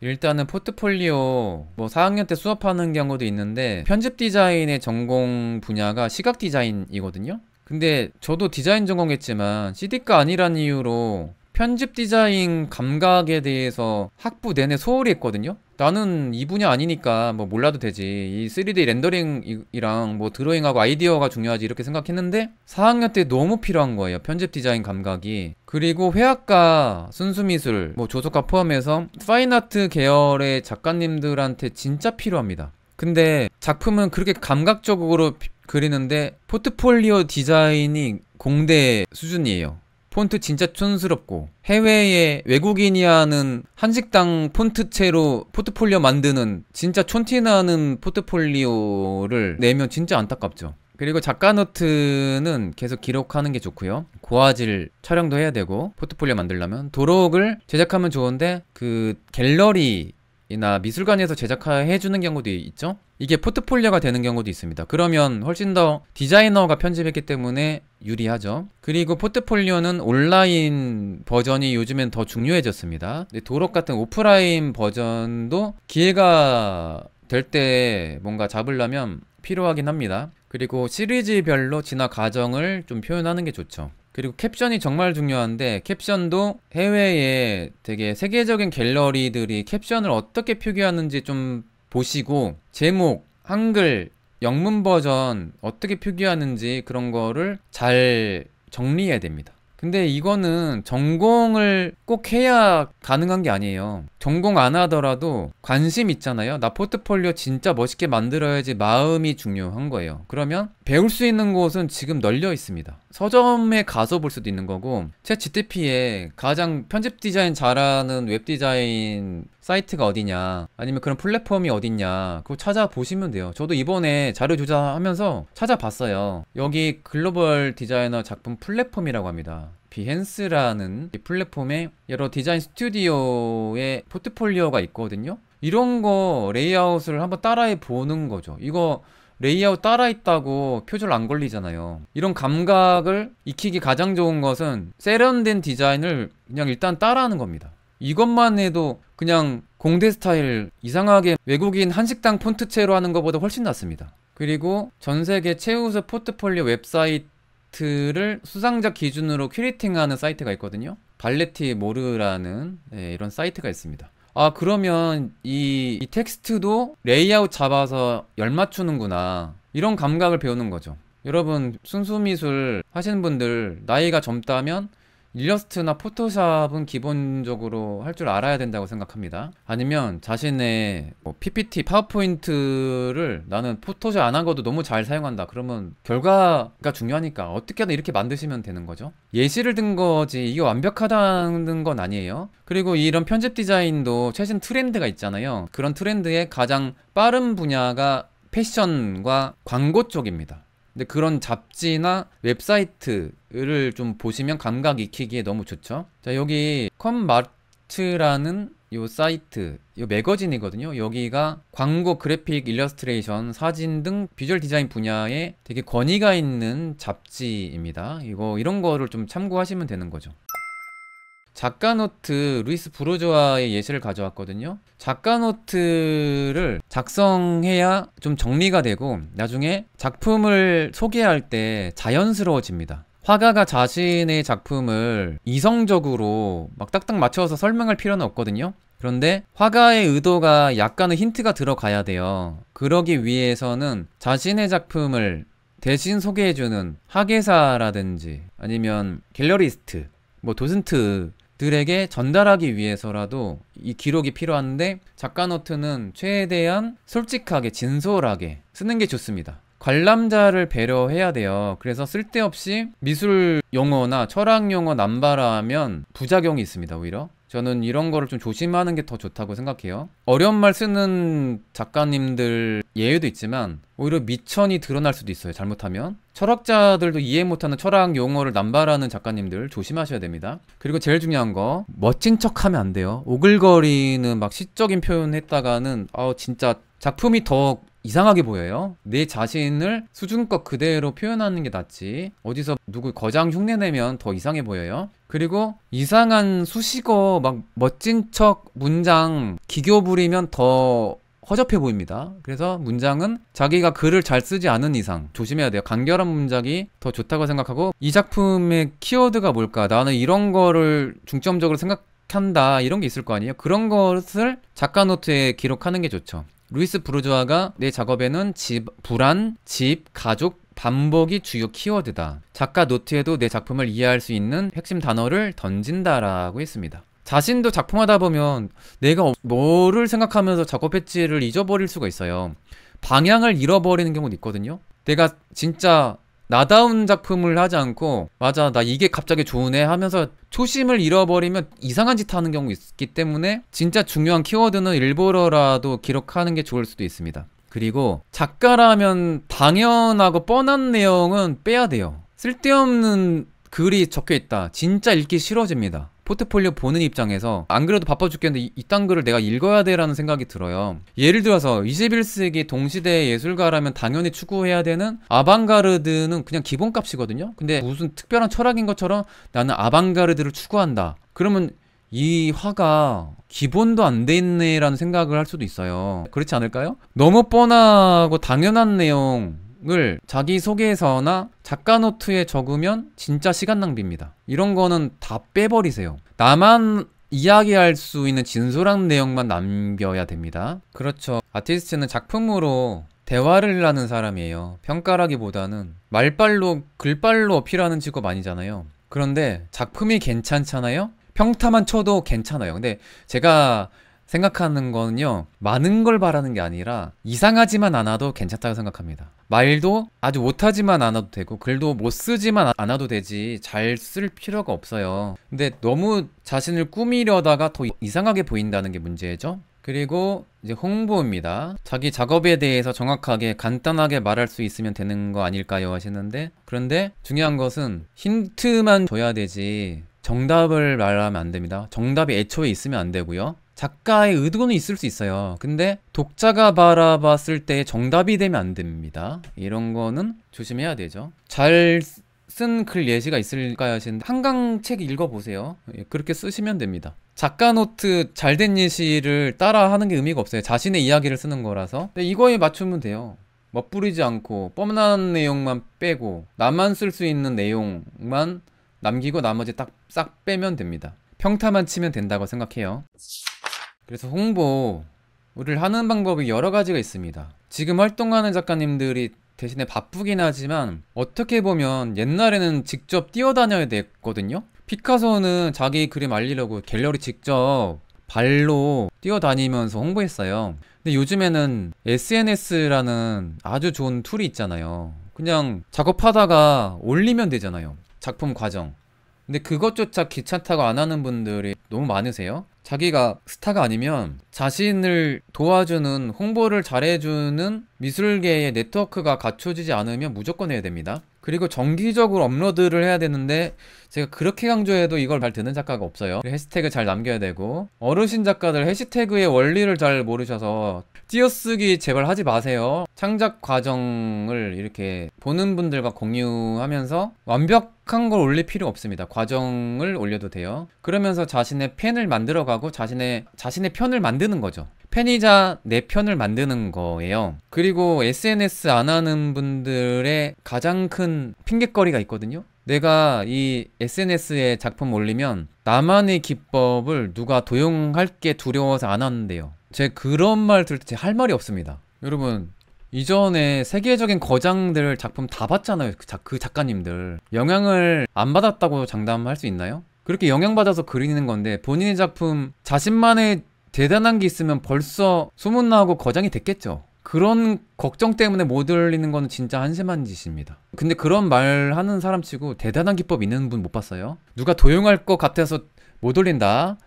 일단은 포트폴리오 뭐 4학년 때 수업하는 경우도 있는데 편집 디자인의 전공 분야가 시각 디자인이거든요. 근데 저도 디자인 전공했지만 CD과 아니란 이유로 편집 디자인 감각에 대해서 학부 내내 소홀히 했거든요. 나는 이 분야 아니니까 뭐 몰라도 되지. 이 3D 렌더링이랑 뭐 드로잉하고 아이디어가 중요하지 이렇게 생각했는데 4학년 때 너무 필요한 거예요. 편집 디자인 감각이. 그리고 회화과, 순수미술, 뭐 조속과 포함해서 파인아트 계열의 작가님들한테 진짜 필요합니다. 근데 작품은 그렇게 감각적으로 그리는데 포트폴리오 디자인이 공대 수준이에요. 폰트 진짜 촌스럽고 해외에 외국인이 하는 한식당 폰트체로 포트폴리오 만드는 진짜 촌티나는 포트폴리오를 내면 진짜 안타깝죠. 그리고 작가 노트는 계속 기록하는 게 좋고요. 고화질 촬영도 해야 되고 포트폴리오 만들려면 도록을 제작하면 좋은데 그 갤러리나 미술관에서 제작해주는 경우도 있죠. 이게 포트폴리오가 되는 경우도 있습니다. 그러면 훨씬 더 디자이너가 편집했기 때문에 유리하죠. 그리고 포트폴리오는 온라인 버전이 요즘엔 더 중요해졌습니다. 도록 같은 오프라인 버전도 기회가 될 때 뭔가 잡으려면 필요하긴 합니다. 그리고 시리즈별로 진화 과정을 좀 표현하는 게 좋죠. 그리고 캡션이 정말 중요한데 캡션도 해외에 되게 세계적인 갤러리들이 캡션을 어떻게 표기하는지 좀 보시고 제목, 한글, 영문 버전 어떻게 표기하는지 그런 거를 잘 정리해야 됩니다. 근데 이거는 전공을 꼭 해야 가능한 게 아니에요. 전공 안 하더라도 관심 있잖아요. 나 포트폴리오 진짜 멋있게 만들어야지 마음이 중요한 거예요. 그러면 배울 수 있는 곳은 지금 널려 있습니다. 서점에 가서 볼 수도 있는 거고 챗GPT에 가장 편집 디자인 잘하는 웹 디자인 사이트가 어디냐 아니면 그런 플랫폼이 어딨냐 그거 찾아보시면 돼요. 저도 이번에 자료 조사하면서 찾아봤어요. 여기 글로벌 디자이너 작품 플랫폼이라고 합니다. 비헨스라는 플랫폼에 여러 디자인 스튜디오의 포트폴리오가 있거든요. 이런 거 레이아웃을 한번 따라해 보는 거죠. 이거 레이아웃 따라 있다고 표절 안 걸리잖아요. 이런 감각을 익히기 가장 좋은 것은 세련된 디자인을 그냥 일단 따라하는 겁니다. 이것만 해도 그냥 공대 스타일 이상하게 외국인 한식당 폰트체로 하는 것보다 훨씬 낫습니다. 그리고 전세계 최우수 포트폴리오 웹사이트를 수상작 기준으로 큐레이팅하는 사이트가 있거든요. 발레티모르라는 이런 사이트가 있습니다. 아 그러면 이 텍스트도 레이아웃 잡아서 열 맞추는구나 이런 감각을 배우는 거죠. 여러분 순수미술 하시는 분들 나이가 젊다면 일러스트나 포토샵은 기본적으로 할 줄 알아야 된다고 생각합니다. 아니면 자신의 PPT, 파워포인트를 나는 포토샵 안 하고도 너무 잘 사용한다. 그러면 결과가 중요하니까 어떻게든 이렇게 만드시면 되는 거죠. 예시를 든 거지 이게 완벽하다는 건 아니에요. 그리고 이런 편집 디자인도 최신 트렌드가 있잖아요. 그런 트렌드의 가장 빠른 분야가 패션과 광고 쪽입니다. 근데 그런 잡지나 웹사이트를 좀 보시면 감각 익히기에 너무 좋죠. 자 여기 컴마트라는 요 사이트, 요 매거진이거든요. 여기가 광고, 그래픽, 일러스트레이션, 사진 등 비주얼 디자인 분야에 되게 권위가 있는 잡지입니다. 이런 거를 좀 참고하시면 되는 거죠. 작가노트 루이스 부르조아의 예시를 가져왔거든요. 작가노트를 작성해야 좀 정리가 되고 나중에 작품을 소개할 때 자연스러워집니다. 화가가 자신의 작품을 이성적으로 막 딱딱 맞춰서 설명할 필요는 없거든요. 그런데 화가의 의도가 약간의 힌트가 들어가야 돼요. 그러기 위해서는 자신의 작품을 대신 소개해주는 학예사라든지 아니면 갤러리스트, 도슨트 들에게 전달하기 위해서라도 이 기록이 필요한데 작가노트는 최대한 솔직하게 진솔하게 쓰는 게 좋습니다. 관람자를 배려해야 돼요. 그래서 쓸데없이 미술 용어나 철학 용어 남발하면 부작용이 있습니다. 오히려 저는 이런 거를 좀 조심하는 게 더 좋다고 생각해요. 어려운 말 쓰는 작가님들 예외도 있지만 오히려 미천이 드러날 수도 있어요. 잘못하면 철학자들도 이해 못하는 철학 용어를 남발하는 작가님들 조심하셔야 됩니다. 그리고 제일 중요한 거 멋진 척하면 안 돼요. 오글거리는 막 시적인 표현 했다가는 진짜 작품이 더 이상하게 보여요. 내 자신을 수준껏 그대로 표현하는 게 낫지 어디서 누구 거장 흉내내면 더 이상해 보여요. 그리고 이상한 수식어 막 멋진 척 문장 기교 부리면 더 허접해 보입니다. 그래서 문장은 자기가 글을 잘 쓰지 않은 이상 조심해야 돼요. 간결한 문장이 더 좋다고 생각하고 이 작품의 키워드가 뭘까? 나는 이런 거를 중점적으로 생각한다. 이런 게 있을 거 아니에요? 그런 것을 작가 노트에 기록하는 게 좋죠. 루이스 부르조아가 내 작업에는 불안, 집, 가족, 반복이 주요 키워드다. 작가 노트에도 내 작품을 이해할 수 있는 핵심 단어를 던진다라고 했습니다. 자신도 작품하다 보면 내가 뭐를 생각하면서 작업했지를 잊어버릴 수가 있어요. 방향을 잃어버리는 경우도 있거든요. 내가 진짜 나다운 작품을 하지 않고 맞아 나 이게 갑자기 좋으네 하면서 초심을 잃어버리면 이상한 짓 하는 경우 있기 때문에 진짜 중요한 키워드는 일부러라도 기록하는 게 좋을 수도 있습니다. 그리고 작가라면 당연하고 뻔한 내용은 빼야 돼요. 쓸데없는 글이 적혀있다 진짜 읽기 싫어집니다. 포트폴리오 보는 입장에서 안 그래도 바빠 죽겠는데 이딴 글을 내가 읽어야 돼 라는 생각이 들어요. 예를 들어서 21세기 동시대 예술가라면 당연히 추구해야 되는 아방가르드는 그냥 기본값이거든요. 근데 무슨 특별한 철학인 것처럼 나는 아방가르드를 추구한다 그러면 이 화가 기본도 안 돼 있네 라는 생각을 할 수도 있어요. 그렇지 않을까요? 너무 뻔하고 당연한 내용을 자기소개서나 작가 노트에 적으면 진짜 시간 낭비입니다. 이런 거는 다 빼버리세요. 나만 이야기할 수 있는 진솔한 내용만 남겨야 됩니다. 그렇죠. 아티스트는 작품으로 대화를 하는 사람이에요. 평가라기보다는 말빨로 글빨로 어필하는 직업 아니잖아요. 그런데 작품이 괜찮잖아요? 평타만 쳐도 괜찮아요. 근데 제가 생각하는 거는요, 많은 걸 바라는 게 아니라 이상하지만 않아도 괜찮다고 생각합니다. 말도 아주 못하지만 않아도 되고 글도 못 쓰지만 않아도 되지 잘 쓸 필요가 없어요. 근데 너무 자신을 꾸미려다가 더 이상하게 보인다는 게 문제죠. 그리고 이제 홍보입니다. 자기 작업에 대해서 정확하게 간단하게 말할 수 있으면 되는 거 아닐까요 하시는데, 그런데 중요한 것은 힌트만 줘야 되지 정답을 말하면 안 됩니다. 정답이 애초에 있으면 안 되고요. 작가의 의도는 있을 수 있어요. 근데 독자가 바라봤을 때 정답이 되면 안 됩니다. 이런 거는 조심해야 되죠. 잘 쓴 글 예시가 있을까요 하시는데, 한강 책 읽어보세요. 그렇게 쓰시면 됩니다. 작가 노트 잘된 예시를 따라 하는 게 의미가 없어요. 자신의 이야기를 쓰는 거라서. 근데 이거에 맞추면 돼요. 멋부리지 않고 뻔한 내용만 빼고 나만 쓸 수 있는 내용만 남기고 나머지 싹 빼면 됩니다. 평타만 치면 된다고 생각해요. 그래서 홍보를 하는 방법이 여러 가지가 있습니다. 지금 활동하는 작가님들이 대신에 바쁘긴 하지만 어떻게 보면 옛날에는 직접 뛰어다녀야 됐거든요. 피카소는 자기 그림 알리려고 갤러리 직접 발로 뛰어다니면서 홍보했어요. 근데 요즘에는 SNS라는 아주 좋은 툴이 있잖아요. 그냥 작업하다가 올리면 되잖아요. 작품 과정. 근데 그것조차 귀찮다고 안 하는 분들이 너무 많으세요. 자기가 스타가 아니면 자신을 도와주는, 홍보를 잘해주는 미술계의 네트워크가 갖춰지지 않으면 무조건 해야 됩니다. 그리고 정기적으로 업로드를 해야 되는데 제가 그렇게 강조해도 이걸 잘 듣는 작가가 없어요. 해시태그 잘 남겨야 되고, 어르신 작가들 해시태그의 원리를 잘 모르셔서 띄어쓰기 제발 하지 마세요. 창작 과정을 이렇게 보는 분들과 공유하면서 완벽한 걸 올릴 필요 없습니다. 과정을 올려도 돼요. 그러면서 자신의 펜을 만들어가고 자신의 편을 만드는 거죠. 팬이자 내 편을 만드는 거예요. 그리고 SNS 안 하는 분들의 가장 큰 핑곗거리가 있거든요. 내가 이 SNS에 작품 올리면 나만의 기법을 누가 도용할 게 두려워서 안 하는데요. 제 그런 말 들을 때 할 말이 없습니다. 여러분, 이전에 세계적인 거장들 작품 다 봤잖아요. 그 작가님들 영향을 안 받았다고 장담할 수 있나요? 그렇게 영향받아서 그리는 건데 본인의 작품 자신만의 대단한 게 있으면 벌써 소문나고 거장이 됐겠죠. 그런 걱정 때문에 못 올리는 거는 진짜 한심한 짓입니다. 근데 그런 말 하는 사람 치고 대단한 기법 있는 분 못 봤어요? 누가 도용할 것 같아서 못 올린다?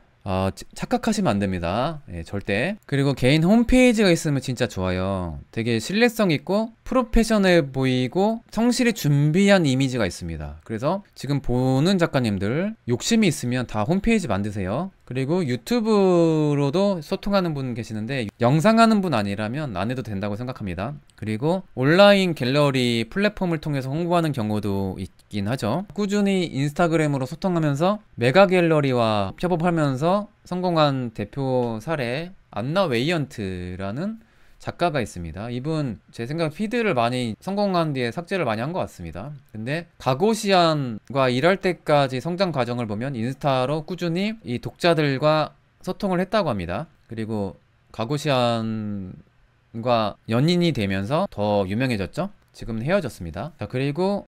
착각하시면 안 됩니다. 예, 절대. 그리고 개인 홈페이지가 있으면 진짜 좋아요. 되게 신뢰성 있고 프로페셔널해 보이고 성실히 준비한 이미지가 있습니다. 그래서 지금 보는 작가님들 욕심이 있으면 다 홈페이지 만드세요. 그리고 유튜브로도 소통하는 분 계시는데 영상하는 분 아니라면 안 해도 된다고 생각합니다. 그리고 온라인 갤러리 플랫폼을 통해서 홍보하는 경우도 있긴 하죠. 꾸준히 인스타그램으로 소통하면서 메가 갤러리와 협업하면서 성공한 대표 사례 안나 웨이언트라는 작가가 있습니다. 이분 제 생각 피드를 많이 성공한 뒤에 삭제를 많이 한 것 같습니다. 근데 가고시안과 일할 때까지 성장 과정을 보면 인스타로 꾸준히 이 독자들과 소통을 했다고 합니다. 그리고 가고시안과 연인이 되면서 더 유명해졌죠. 지금은 헤어졌습니다. 자, 그리고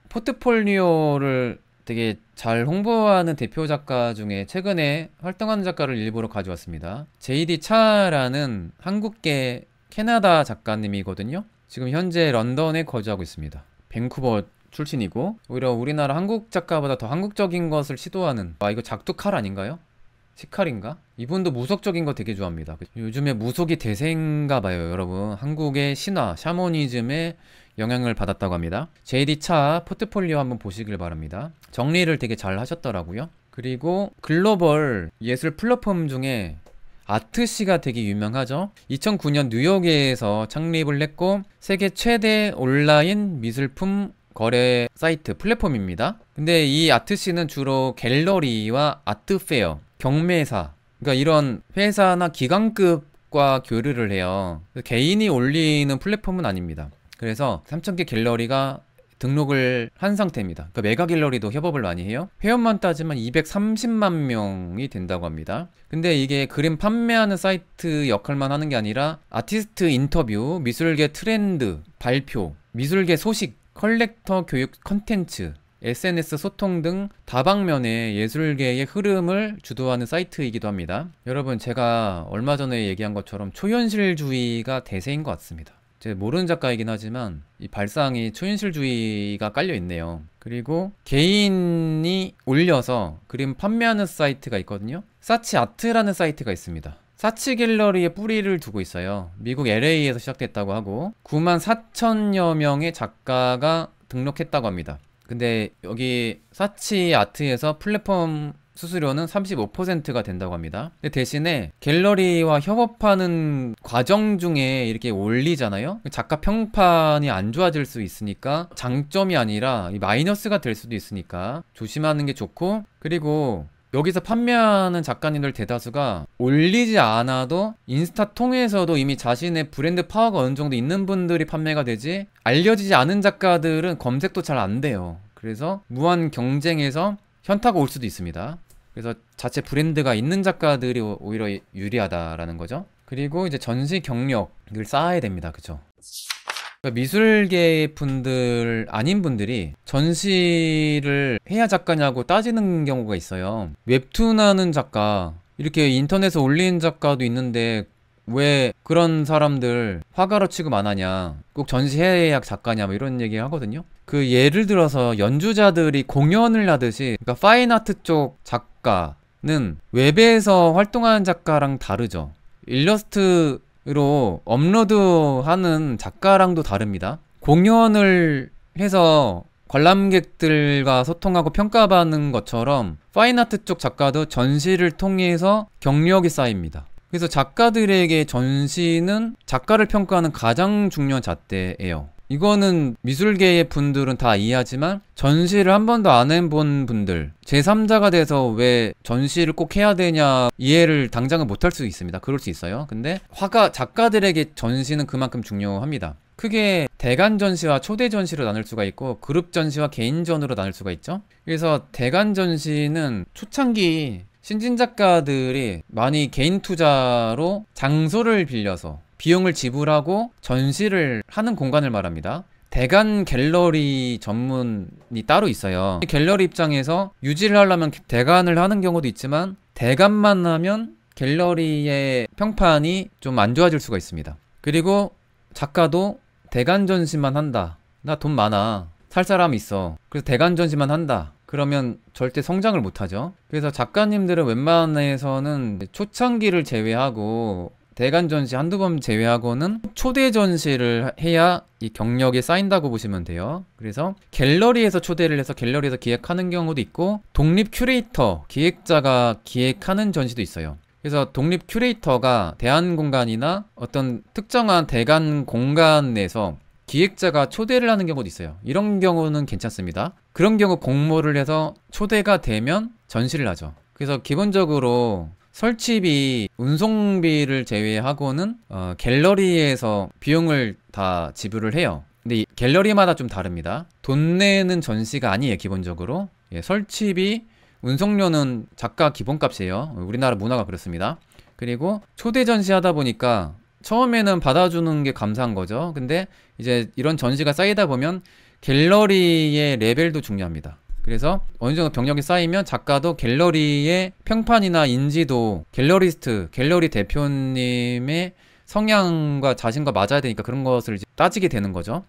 포트폴리오를 되게 잘 홍보하는 대표 작가 중에 최근에 활동하는 작가를 일부러 가져왔습니다. JD 차라는 한국계 캐나다 작가님이거든요. 지금 현재 런던에 거주하고 있습니다. 밴쿠버 출신이고 오히려 우리나라 한국 작가보다 더 한국적인 것을 시도하는, 아 이거 작두칼 아닌가요? 시칼인가? 이분도 무속적인 거 되게 좋아합니다. 요즘에 무속이 대세인가 봐요, 여러분. 한국의 신화, 샤머니즘에 영향을 받았다고 합니다. JD 차 포트폴리오 한번 보시길 바랍니다. 정리를 되게 잘 하셨더라고요. 그리고 글로벌 예술 플랫폼 중에 아트시가 되게 유명하죠. 2009년 뉴욕에서 창립을 했고 세계 최대 온라인 미술품 거래 사이트 플랫폼입니다. 근데 이 아트시는 주로 갤러리와 아트페어, 경매사, 그러니까 이런 회사나 기관급과 교류를 해요. 개인이 올리는 플랫폼은 아닙니다. 그래서 3,000개 갤러리가 등록을 한 상태입니다. 그러니까 메가 갤러리도 협업을 많이 해요. 회원만 따지면 230만 명이 된다고 합니다. 근데 이게 그림 판매하는 사이트 역할만 하는 게 아니라 아티스트 인터뷰, 미술계 트렌드, 발표, 미술계 소식, 컬렉터 교육 컨텐츠, SNS 소통 등 다방면의 예술계의 흐름을 주도하는 사이트이기도 합니다. 여러분, 제가 얼마 전에 얘기한 것처럼 초현실주의가 대세인 것 같습니다. 제가 모르는 작가이긴 하지만 이 발상이 초현실주의가 깔려 있네요. 그리고 개인이 올려서 그림 판매하는 사이트가 있거든요. 사치 아트라는 사이트가 있습니다. 사치 갤러리에 뿌리를 두고 있어요. 미국 LA에서 시작됐다고 하고 94,000여 명의 작가가 등록했다고 합니다. 근데 여기 사치 아트에서 플랫폼 수수료는 35%가 된다고 합니다. 근데 대신에 갤러리와 협업하는 과정 중에 이렇게 올리잖아요. 작가 평판이 안 좋아질 수 있으니까 장점이 아니라 마이너스가 될 수도 있으니까 조심하는 게 좋고, 그리고 여기서 판매하는 작가님들 대다수가 올리지 않아도 인스타 통해서도 이미 자신의 브랜드 파워가 어느 정도 있는 분들이 판매가 되지, 알려지지 않은 작가들은 검색도 잘 안 돼요. 그래서 무한 경쟁에서 현타가 올 수도 있습니다. 그래서 자체 브랜드가 있는 작가들이 오히려 유리하다라는 거죠. 그리고 이제 전시 경력을 쌓아야 됩니다. 그죠? 그러니까 미술계 분들 아닌 분들이 전시를 해야 작가냐고 따지는 경우가 있어요. 웹툰 하는 작가, 이렇게 인터넷에 올리는 작가도 있는데 왜 그런 사람들 화가로 취급 안 하냐, 꼭 전시해야 작가냐, 뭐 이런 얘기 하거든요. 그 예를 들어서 연주자들이 공연을 하듯이, 그러니까 파인아트 쪽 작가는 웹에서 활동하는 작가랑 다르죠. 일러스트로 업로드하는 작가랑도 다릅니다. 공연을 해서 관람객들과 소통하고 평가받는 것처럼 파인아트 쪽 작가도 전시를 통해서 경력이 쌓입니다. 그래서 작가들에게 전시는 작가를 평가하는 가장 중요한 잣대예요. 이거는 미술계의 분들은 다 이해하지만 전시를 한 번도 안 해본 분들, 제3자가 돼서 왜 전시를 꼭 해야 되냐 이해를 당장은 못할 수 있습니다. 그럴 수 있어요. 근데 작가들에게 전시는 그만큼 중요합니다. 크게 대관 전시와 초대 전시로 나눌 수가 있고 그룹 전시와 개인전으로 나눌 수가 있죠. 그래서 대관 전시는 초창기 신진 작가들이 많이 개인 투자로 장소를 빌려서 비용을 지불하고 전시를 하는 공간을 말합니다. 대관 갤러리 전문이 따로 있어요. 갤러리 입장에서 유지를 하려면 대관을 하는 경우도 있지만 대관만 하면 갤러리의 평판이 좀 안 좋아질 수가 있습니다. 그리고 작가도 대관 전시만 한다, 나 돈 많아, 살 사람 있어, 그래서 대관 전시만 한다, 그러면 절대 성장을 못하죠. 그래서 작가님들은 웬만해서는 초창기를 제외하고 대관 전시 한두 번 제외하고는 초대 전시를 해야 이 경력이 쌓인다고 보시면 돼요. 그래서 갤러리에서 초대를 해서 갤러리에서 기획하는 경우도 있고 독립 큐레이터, 기획자가 기획하는 전시도 있어요. 그래서 독립 큐레이터가 대안공간이나 어떤 특정한 대관 공간 내에서 기획자가 초대를 하는 경우도 있어요. 이런 경우는 괜찮습니다. 그런 경우 공모를 해서 초대가 되면 전시를 하죠. 그래서 기본적으로 설치비, 운송비를 제외하고는 갤러리에서 비용을 다 지불을 해요. 근데 이 갤러리마다 좀 다릅니다. 돈 내는 전시가 아니에요, 기본적으로. 예, 설치비, 운송료는 작가 기본값이에요. 우리나라 문화가 그렇습니다. 그리고 초대 전시 하다 보니까 처음에는 받아주는 게 감사한 거죠. 근데 이제 이런 전시가 쌓이다 보면 갤러리의 레벨도 중요합니다. 그래서 어느 정도 경력이 쌓이면 작가도 갤러리의 평판이나 인지도, 갤러리스트, 갤러리 대표님의 성향과 자신과 맞아야 되니까 그런 것을 이제 따지게 되는 거죠.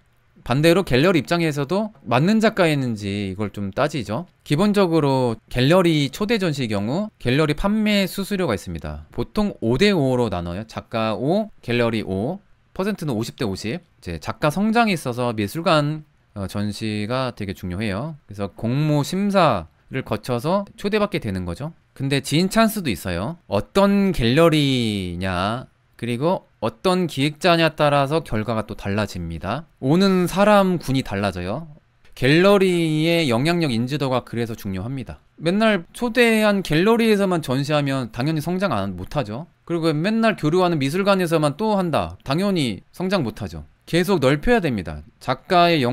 반대로 갤러리 입장에서도 맞는 작가였는지 이걸 좀 따지죠. 기본적으로 갤러리 초대 전시의 경우 갤러리 판매 수수료가 있습니다. 보통 5대5로 나눠요. 작가 5, 갤러리 5, 퍼센트는 50대 50. 이제 작가 성장이 있어서 미술관 전시가 되게 중요해요. 그래서 공모 심사를 거쳐서 초대받게 되는 거죠. 근데 지인 찬스도 있어요. 어떤 갤러리냐, 그리고 어떤 기획자냐에 따라서 결과가 또 달라집니다. 오는 사람 군이 달라져요. 갤러리의 영향력 인지도가 그래서 중요합니다. 맨날 초대한 갤러리에서만 전시하면 당연히 성장 못하죠. 그리고 맨날 교류하는 미술관에서만 또 한다. 당연히 성장 못하죠. 계속 넓혀야 됩니다. 작가의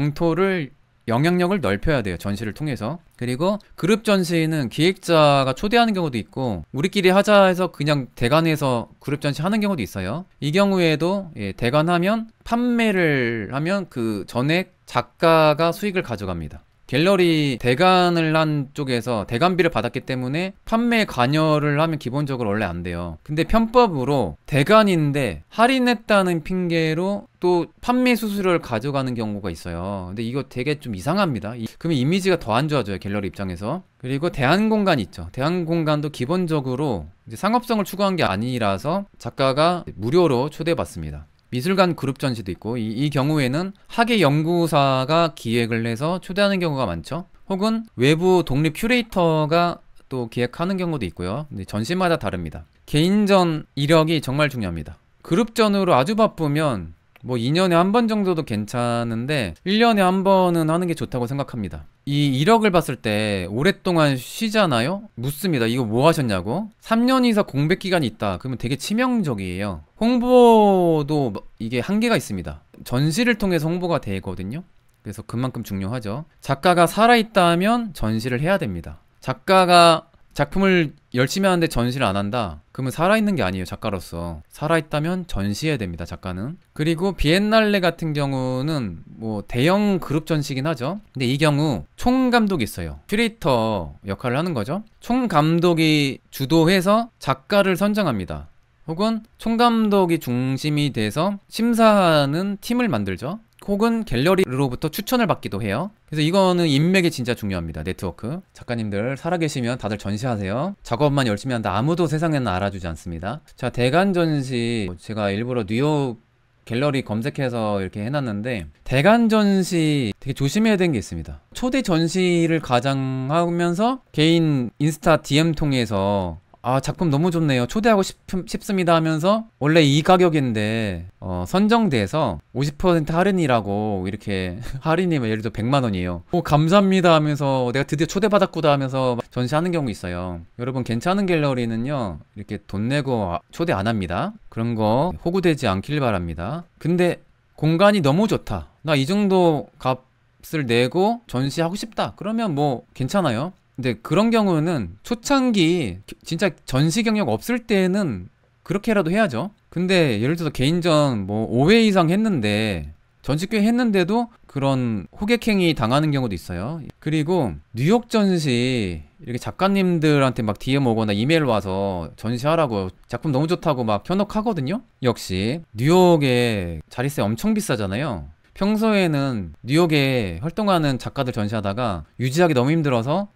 영향력을 넓혀야 돼요. 전시를 통해서. 그리고 그룹 전시는 기획자가 초대하는 경우도 있고 우리끼리 하자 해서 그냥 대관해서 그룹 전시 하는 경우도 있어요. 이 경우에도 대관하면 판매를 하면 그 전액 작가가 수익을 가져갑니다. 갤러리 대관을 한 쪽에서 대관비를 받았기 때문에 판매 관여를 하면 기본적으로 원래 안 돼요. 근데 편법으로 대관인데 할인했다는 핑계로 또 판매 수수료를 가져가는 경우가 있어요. 근데 이거 되게 좀 이상합니다. 그러면 이미지가 더 안 좋아져요, 갤러리 입장에서. 그리고 대한공간 있죠. 대한공간도 기본적으로 이제 상업성을 추구한 게 아니라서 작가가 무료로 초대받습니다. 미술관 그룹 전시도 있고 이 경우에는 학예 연구사가 기획을 해서 초대하는 경우가 많죠. 혹은 외부 독립 큐레이터가 또 기획하는 경우도 있고요. 근데 전시마다 다릅니다. 개인전 이력이 정말 중요합니다. 그룹전으로 아주 바쁘면 뭐 2년에 한 번 정도도 괜찮은데 1년에 한 번은 하는 게 좋다고 생각합니다. 이 이력을 봤을 때 오랫동안 쉬잖아요? 묻습니다. 이거 뭐 하셨냐고? 3년 이상 공백 기간이 있다. 그러면 되게 치명적이에요. 홍보도 이게 한계가 있습니다. 전시를 통해서 홍보가 되거든요. 그래서 그만큼 중요하죠. 작가가 살아있다면 전시를 해야 됩니다. 작가가 작품을 열심히 하는데 전시를 안 한다? 그러면 살아있는 게 아니에요. 작가로서 살아있다면 전시해야 됩니다. 작가는. 그리고 비엔날레 같은 경우는 뭐 대형 그룹 전시긴 하죠. 근데 이 경우 총감독이 있어요. 큐레이터 역할을 하는 거죠. 총감독이 주도해서 작가를 선정합니다. 혹은 총감독이 중심이 돼서 심사하는 팀을 만들죠. 혹은 갤러리로부터 추천을 받기도 해요. 그래서 이거는 인맥이 진짜 중요합니다. 네트워크. 작가님들 살아계시면 다들 전시하세요. 작업만 열심히 한다. 아무도 세상에는 알아주지 않습니다. 자, 대관 전시 제가 일부러 뉴욕 갤러리 검색해서 이렇게 해놨는데 대관 전시 되게 조심해야 되는 게 있습니다. 초대 전시를 가장하면서 개인 인스타 DM 통해서 작품 너무 좋네요. 초대하고 싶습니다 하면서 원래 이 가격인데 선정돼서 50% 할인이라고 이렇게 할인이 예를 들어 100만 원이에요. 감사합니다 하면서 내가 드디어 초대받았구나 하면서 전시하는 경우 있어요. 여러분 괜찮은 갤러리는요 이렇게 돈 내고 초대 안 합니다. 그런 거 호구되지 않길 바랍니다. 근데 공간이 너무 좋다. 나 이 정도 값을 내고 전시하고 싶다. 그러면 뭐 괜찮아요. 근데 그런 경우는 초창기 진짜 전시 경력 없을 때는 그렇게라도 해야죠. 근데 예를 들어서 개인전 뭐 5회 이상 했는데 전시 꽤 했는데도 그런 호객행위 당하는 경우도 있어요. 그리고 뉴욕 전시 이렇게 작가님들한테 막 DM 오거나 이메일 와서 전시하라고 작품 너무 좋다고 막 현혹하거든요. 역시 뉴욕에 자릿세 엄청 비싸잖아요. 평소에는 뉴욕에 활동하는 작가들 전시하다가 유지하기 너무 힘들어서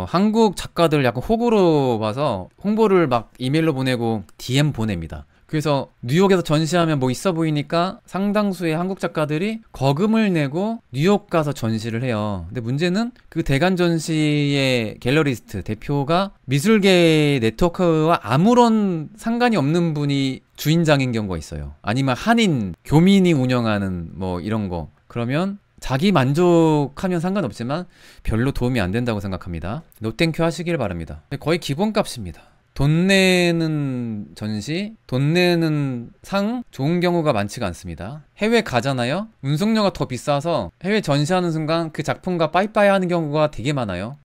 한국 작가들 약간 호구로 봐서 홍보를 막 이메일로 보내고 DM 보냅니다. 그래서 뉴욕에서 전시하면 뭐 있어 보이니까 상당수의 한국 작가들이 거금을 내고 뉴욕 가서 전시를 해요. 근데 문제는 그 대관 전시의 갤러리스트 대표가 미술계 네트워크와 아무런 상관이 없는 분이 주인장인 경우가 있어요. 아니면 한인 교민이 운영하는 뭐 이런 거. 그러면 자기 만족하면 상관없지만 별로 도움이 안 된다고 생각합니다. 노땡큐 하시길 바랍니다. 거의 기본값입니다. 돈 내는 전시, 돈 내는 상 좋은 경우가 많지가 않습니다. 해외 가잖아요? 운송료가 더 비싸서 해외 전시하는 순간 그 작품과 빠이빠이 하는 경우가 되게 많아요.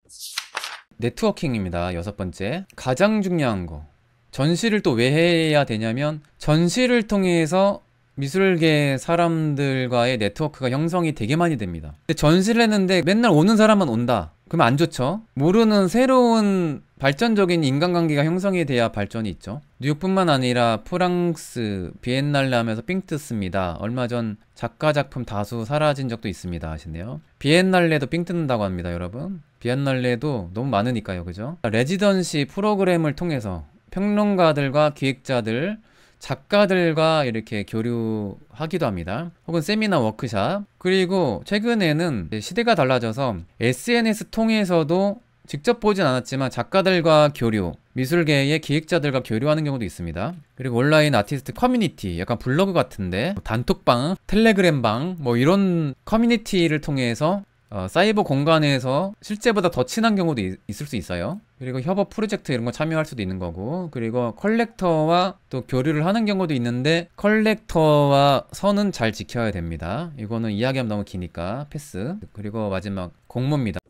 네트워킹입니다. 6번째. 가장 중요한 거. 전시를 또 왜 해야 되냐면 전시를 통해서 미술계 사람들과의 네트워크가 형성이 되게 많이 됩니다. 근데 전시를 했는데 맨날 오는 사람만 온다. 그러면 안 좋죠. 모르는 새로운 발전적인 인간관계가 형성이 돼야 발전이 있죠. 뉴욕뿐만 아니라 프랑스, 비엔날레 하면서 삥 뜯습니다. 얼마 전 작가 작품 다수 사라진 적도 있습니다 하시네요. 비엔날레도 삥 뜯는다고 합니다 여러분. 비엔날레도 너무 많으니까요, 그죠? 레지던시 프로그램을 통해서 평론가들과 기획자들, 작가들과 이렇게 교류하기도 합니다. 혹은 세미나 워크샵. 그리고 최근에는 시대가 달라져서 SNS 통해서도 직접 보진 않았지만 작가들과 교류, 미술계의 기획자들과 교류하는 경우도 있습니다. 그리고 온라인 아티스트 커뮤니티, 약간 블로그 같은데 단톡방, 텔레그램방 뭐 이런 커뮤니티를 통해서 사이버 공간에서 실제보다 더 친한 경우도 있을 수 있어요. 그리고 협업 프로젝트 이런 거 참여할 수도 있는 거고, 그리고 컬렉터와 또 교류를 하는 경우도 있는데 컬렉터와 선은 잘 지켜야 됩니다. 이거는 이야기하면 너무 기니까 패스. 그리고 마지막 공모입니다.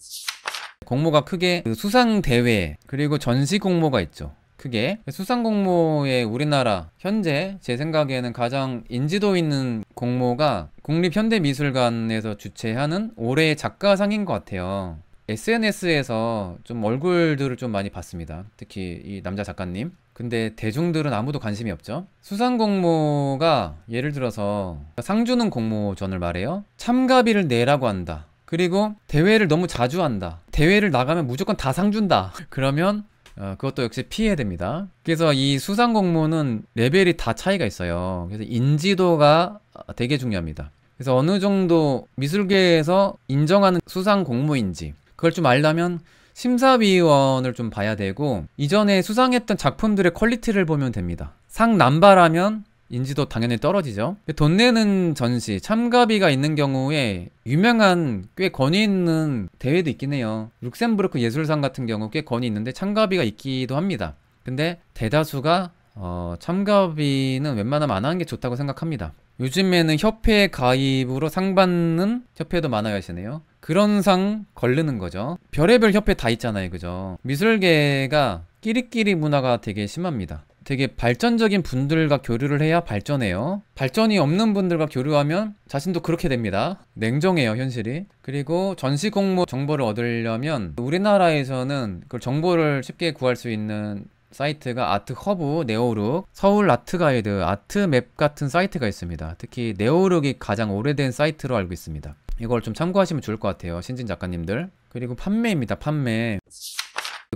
공모가 크게 수상대회 그리고 전시 공모가 있죠. 크게 수상 공모에 우리나라 현재 제 생각에는 가장 인지도 있는 공모가 국립현대미술관에서 주최하는 올해의 작가상인 것 같아요. SNS에서 좀 얼굴들을 좀 많이 봤습니다. 특히 이 남자 작가님. 근데 대중들은 아무도 관심이 없죠. 수상 공모가 예를 들어서 상 주는 공모전을 말해요. 참가비를 내라고 한다. 그리고 대회를 너무 자주 한다. 대회를 나가면 무조건 다 상 준다. 그러면 그것도 역시 피해야 됩니다. 그래서 이 수상 공모는 레벨이 다 차이가 있어요. 그래서 인지도가 되게 중요합니다. 그래서 어느 정도 미술계에서 인정하는 수상 공모인지 그걸 좀 알려면 심사위원을 좀 봐야 되고, 이전에 수상했던 작품들의 퀄리티를 보면 됩니다. 상 남발하면 인지도 당연히 떨어지죠. 돈 내는 전시, 참가비가 있는 경우에 유명한 꽤 권위 있는 대회도 있긴 해요. 룩셈부르크 예술상 같은 경우 꽤 권위 있는데 참가비가 있기도 합니다. 근데 대다수가 참가비는 웬만하면 안 하는 게 좋다고 생각합니다. 요즘에는 협회 가입으로 상 받는 협회도 많아요 하시네요. 그런 상 걸르는 거죠. 별의별 협회 다 있잖아요, 그죠? 미술계가 끼리끼리 문화가 되게 심합니다. 되게 발전적인 분들과 교류를 해야 발전해요. 발전이 없는 분들과 교류하면 자신도 그렇게 됩니다. 냉정해요, 현실이. 그리고 전시 공모 정보를 얻으려면 우리나라에서는 그 정보를 쉽게 구할 수 있는 사이트가 아트허브, 네오룩, 서울 아트가이드, 아트맵 같은 사이트가 있습니다. 특히 네오룩이 가장 오래된 사이트로 알고 있습니다. 이걸 좀 참고하시면 좋을 것 같아요, 신진 작가님들. 그리고 판매입니다.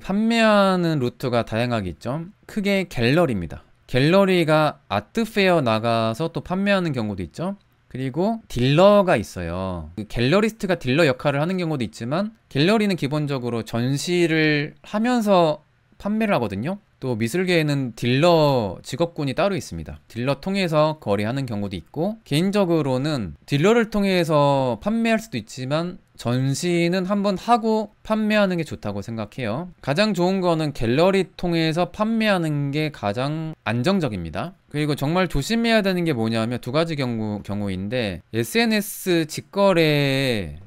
판매하는 루트가 다양하게 있죠. 크게 갤러리입니다. 갤러리가 아트페어 나가서 또 판매하는 경우도 있죠. 그리고 딜러가 있어요. 갤러리스트가 딜러 역할을 하는 경우도 있지만 갤러리는 기본적으로 전시를 하면서 판매를 하거든요. 또 미술계에는 딜러 직업군이 따로 있습니다. 딜러 통해서 거래하는 경우도 있고, 개인적으로는 딜러를 통해서 판매할 수도 있지만 전시는 한번 하고 판매하는 게 좋다고 생각해요. 가장 좋은 거는 갤러리 통해서 판매하는 게 가장 안정적입니다. 그리고 정말 조심해야 되는 게 뭐냐면 두 가지 경우인데, SNS 직거래에는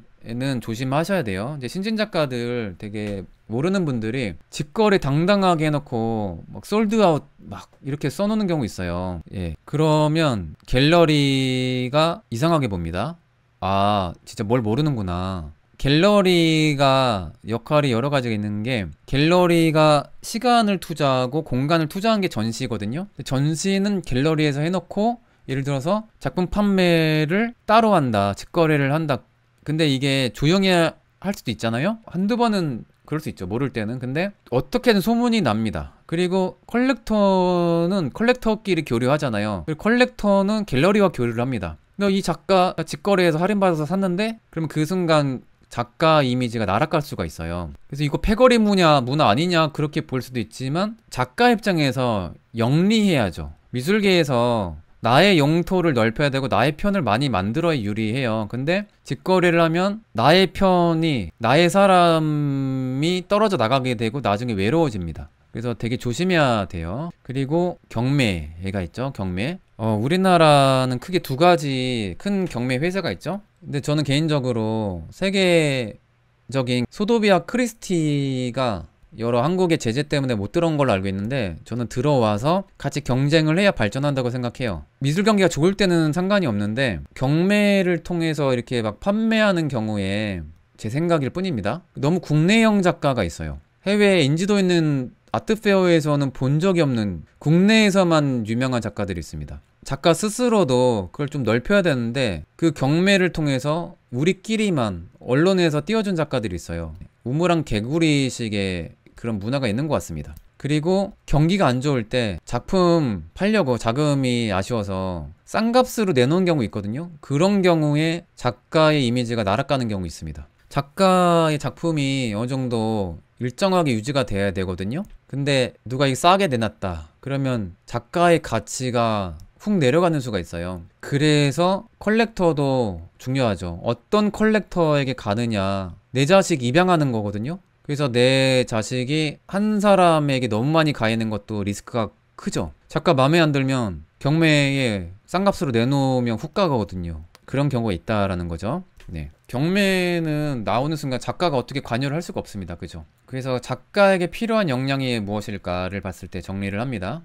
조심하셔야 돼요. 이제 신진 작가들 되게 모르는 분들이 직거래 당당하게 해놓고 막 솔드아웃 막 이렇게 써놓는 경우 있어요. 예, 그러면 갤러리가 이상하게 봅니다. 아, 진짜 뭘 모르는구나. 갤러리가 역할이 여러 가지가 있는 게, 갤러리가 시간을 투자하고 공간을 투자한 게 전시거든요. 전시는 갤러리에서 해놓고 예를 들어서 작품 판매를 따로 한다, 직거래를 한다. 근데 이게 조용히 할 수도 있잖아요. 한두 번은 그럴 수 있죠, 모를 때는. 근데 어떻게든 소문이 납니다. 그리고 컬렉터는 컬렉터끼리 교류하잖아요. 그리고 컬렉터는 갤러리와 교류를 합니다. 이 작가 직거래에서 할인받아서 샀는데 그러면 그 순간 작가 이미지가 날아갈 수가 있어요. 그래서 이거 패거리 문화 아니냐 그렇게 볼 수도 있지만, 작가 입장에서 영리해야죠. 미술계에서 나의 영토를 넓혀야 되고 나의 편을 많이 만들어야 유리해요. 근데 직거래를 하면 나의 편이, 나의 사람이 떨어져 나가게 되고 나중에 외로워집니다. 그래서 되게 조심해야 돼요. 그리고 경매가 있죠. 경매. 우리나라는 크게 두 가지 큰 경매 회사가 있죠. 근데 저는 개인적으로 세계적인 소도비아 크리스티가 여러 한국의 제재 때문에 못 들어온 걸로 알고 있는데, 저는 들어와서 같이 경쟁을 해야 발전한다고 생각해요. 미술 경기가 좋을 때는 상관이 없는데 경매를 통해서 이렇게 막 판매하는 경우에 제 생각일 뿐입니다. 너무 국내형 작가가 있어요. 해외에 인지도 있는 아트페어에서는 본 적이 없는 국내에서만 유명한 작가들이 있습니다. 작가 스스로도 그걸 좀 넓혀야 되는데 그 경매를 통해서 우리끼리만 언론에서 띄워준 작가들이 있어요. 우물안 개구리식의 그런 문화가 있는 것 같습니다. 그리고 경기가 안 좋을 때 작품 팔려고 자금이 아쉬워서 싼 값으로 내놓은 경우 있거든요. 그런 경우에 작가의 이미지가 날아가는 경우 있습니다. 작가의 작품이 어느 정도 일정하게 유지가 돼야 되거든요. 근데 누가 이 싸게 내놨다 그러면 작가의 가치가 훅 내려가는 수가 있어요. 그래서 컬렉터도 중요하죠. 어떤 컬렉터에게 가느냐, 내 자식 입양하는 거거든요. 그래서 내 자식이 한 사람에게 너무 많이 가 있는 것도 리스크가 크죠. 작가 마음에 안 들면 경매에 싼 값으로 내놓으면 훅 가거든요. 그런 경우가 있다라는 거죠. 네. 경매는 나오는 순간 작가가 어떻게 관여를 할 수가 없습니다. 그죠? 그래서 작가에게 필요한 역량이 무엇일까를 봤을 때 정리를 합니다.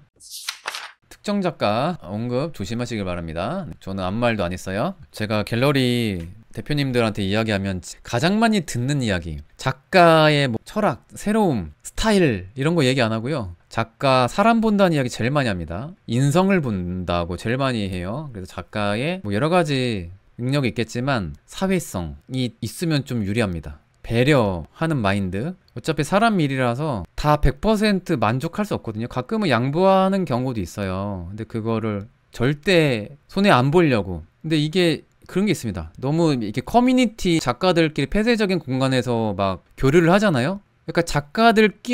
특정 작가 언급 조심하시길 바랍니다. 저는 아무 말도 안 했어요. 제가 갤러리 대표님들한테 이야기하면 가장 많이 듣는 이야기, 작가의 뭐 철학, 새로움, 스타일 이런 거 얘기 안 하고요. 작가 사람 본다는 이야기 제일 많이 합니다. 인성을 본다고 제일 많이 해요. 그래서 작가의 뭐 여러 가지 능력이 있겠지만 사회성이 있으면 좀 유리합니다. 배려하는 마인드. 어차피 사람 일이라서 다 100% 만족할 수 없거든요. 가끔은 양보하는 경우도 있어요. 근데 그거를 절대 손해 안 보려고. 근데 이게 그런 게 있습니다. 너무 이렇게 커뮤니티 작가들끼리 폐쇄적인 공간에서 막 교류를 하잖아요. 그러니까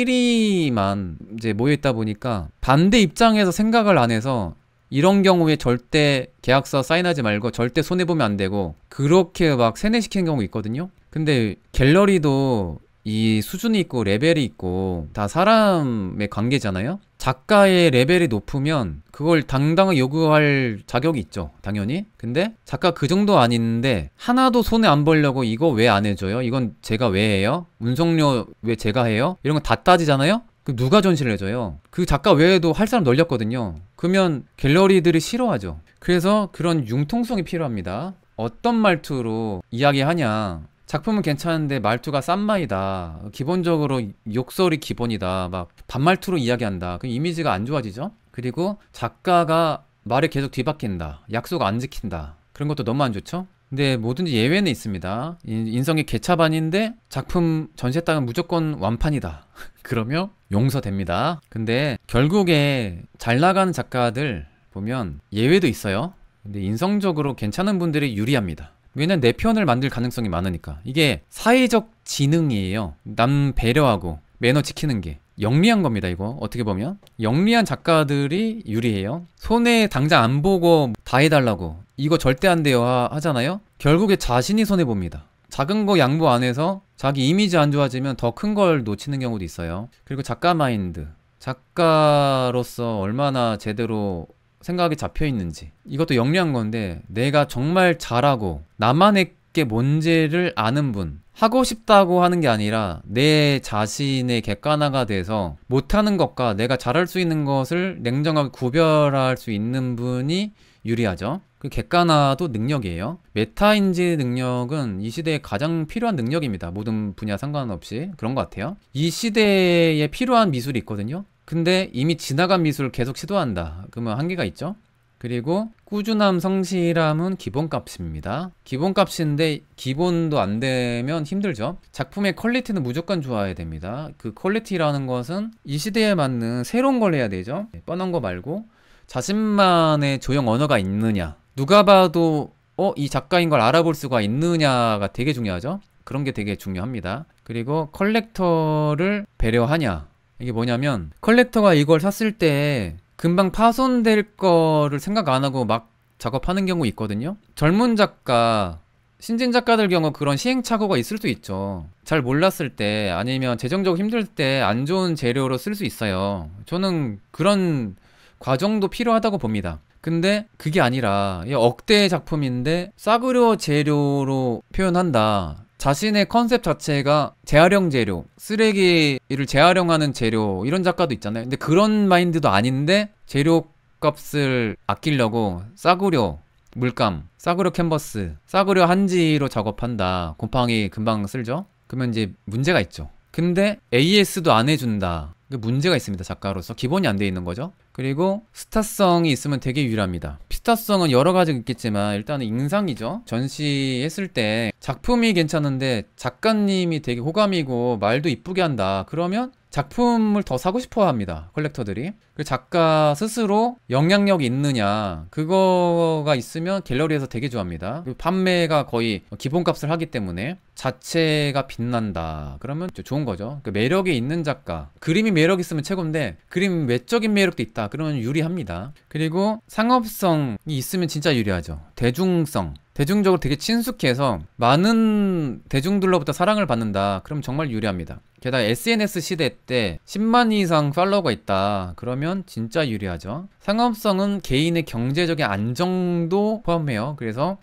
작가들끼리만 이제 모여 있다 보니까 반대 입장에서 생각을 안 해서 이런 경우에 절대 계약서 사인하지 말고 절대 손해보면 안 되고 그렇게 막 세뇌시키는 경우 있거든요. 근데 갤러리도 이 수준이 있고 레벨이 있고 다 사람의 관계잖아요. 작가의 레벨이 높으면 그걸 당당하게 요구할 자격이 있죠, 당연히. 근데 작가 그 정도 아닌데 하나도 손해 안 보려고 이거 왜 안 해줘요? 이건 제가 왜 해요? 운송료 왜 제가 해요? 이런 거 다 따지잖아요. 그 누가 전시를 해줘요? 그 작가 외에도 할 사람 널렸거든요. 그러면 갤러리들이 싫어하죠. 그래서 그런 융통성이 필요합니다. 어떤 말투로 이야기하냐. 작품은 괜찮은데 말투가 싼마이다. 기본적으로 욕설이 기본이다. 막 반말투로 이야기한다. 그 이미지가 안 좋아지죠. 그리고 작가가 말에 계속 뒤바뀐다. 약속 안 지킨다. 그런 것도 너무 안 좋죠. 근데 뭐든지 예외는 있습니다. 인성이 개차반인데 작품 전시했다면 무조건 완판이다. 그러면 용서됩니다. 근데 결국에 잘 나가는 작가들 보면 예외도 있어요. 근데 인성적으로 괜찮은 분들이 유리합니다. 왜냐면 내 편을 만들 가능성이 많으니까. 이게 사회적 지능이에요. 남 배려하고 매너 지키는 게 영리한 겁니다. 이거 어떻게 보면 영리한 작가들이 유리해요. 손해 당장 안 보고 다 해달라고 이거 절대 안 돼요 하잖아요. 결국에 자신이 손해봅니다. 작은 거 양보 안 해서 자기 이미지 안 좋아지면 더 큰 걸 놓치는 경우도 있어요. 그리고 작가 마인드, 작가로서 얼마나 제대로 생각이 잡혀 있는지, 이것도 영리한 건데 내가 정말 잘하고 나만의 뭔지를 아는 분, 하고 싶다고 하는 게 아니라 내 자신의 객관화가 돼서 못하는 것과 내가 잘할 수 있는 것을 냉정하게 구별할 수 있는 분이 유리하죠. 그 객관화도 능력이에요. 메타인지 능력은 이 시대에 가장 필요한 능력입니다. 모든 분야 상관없이 그런 것 같아요. 이 시대에 필요한 미술이 있거든요. 근데 이미 지나간 미술을 계속 시도한다. 그러면 한계가 있죠. 그리고 꾸준함, 성실함은 기본값입니다. 기본값인데 기본도 안 되면 힘들죠. 작품의 퀄리티는 무조건 좋아야 됩니다. 그 퀄리티라는 것은 이 시대에 맞는 새로운 걸 해야 되죠. 뻔한 거 말고 자신만의 조형 언어가 있느냐, 누가 봐도 이 작가인 걸 알아볼 수가 있느냐가 되게 중요하죠. 그런 게 되게 중요합니다. 그리고 컬렉터를 배려하냐, 이게 뭐냐면 컬렉터가 이걸 샀을 때 금방 파손될 거를 생각 안 하고 막 작업하는 경우 있거든요. 젊은 작가, 신진 작가들 경우 그런 시행착오가 있을 수 있죠. 잘 몰랐을 때 아니면 재정적으로 힘들 때 안 좋은 재료로 쓸 수 있어요. 저는 그런 과정도 필요하다고 봅니다. 근데 그게 아니라 억대의 작품인데 싸구려 재료로 표현한다. 자신의 컨셉 자체가 재활용 재료, 쓰레기를 재활용하는 재료, 이런 작가도 있잖아요. 근데 그런 마인드도 아닌데 재료 값을 아끼려고 싸구려 물감, 싸구려 캔버스, 싸구려 한지로 작업한다. 곰팡이 금방 쓸죠? 그러면 이제 문제가 있죠. 근데 AS도 안 해준다. 문제가 있습니다. 작가로서 기본이 안 돼 있는 거죠. 그리고 스타성이 있으면 되게 유리합니다. 스타성은 여러 가지 있겠지만 일단은 인상이죠. 전시했을 때 작품이 괜찮은데 작가님이 되게 호감이고 말도 이쁘게 한다. 그러면 작품을 더 사고 싶어 합니다. 컬렉터들이. 그 작가 스스로 영향력이 있느냐, 그거가 있으면 갤러리에서 되게 좋아합니다. 판매가 거의 기본값을 하기 때문에 자체가 빛난다. 그러면 좋은 거죠. 그 매력이 있는 작가, 그림이 매력 있으면 최고인데 그림 외적인 매력도 있다. 그러면 유리합니다. 그리고 상업성이 있으면 진짜 유리하죠. 대중성. 대중적으로 되게 친숙해서 많은 대중들로부터 사랑을 받는다. 그럼 정말 유리합니다. 게다가 SNS 시대 때 10만 이상 팔로워가 있다. 그러면 진짜 유리하죠. 상업성은 개인의 경제적인 안정도 포함해요. 그래서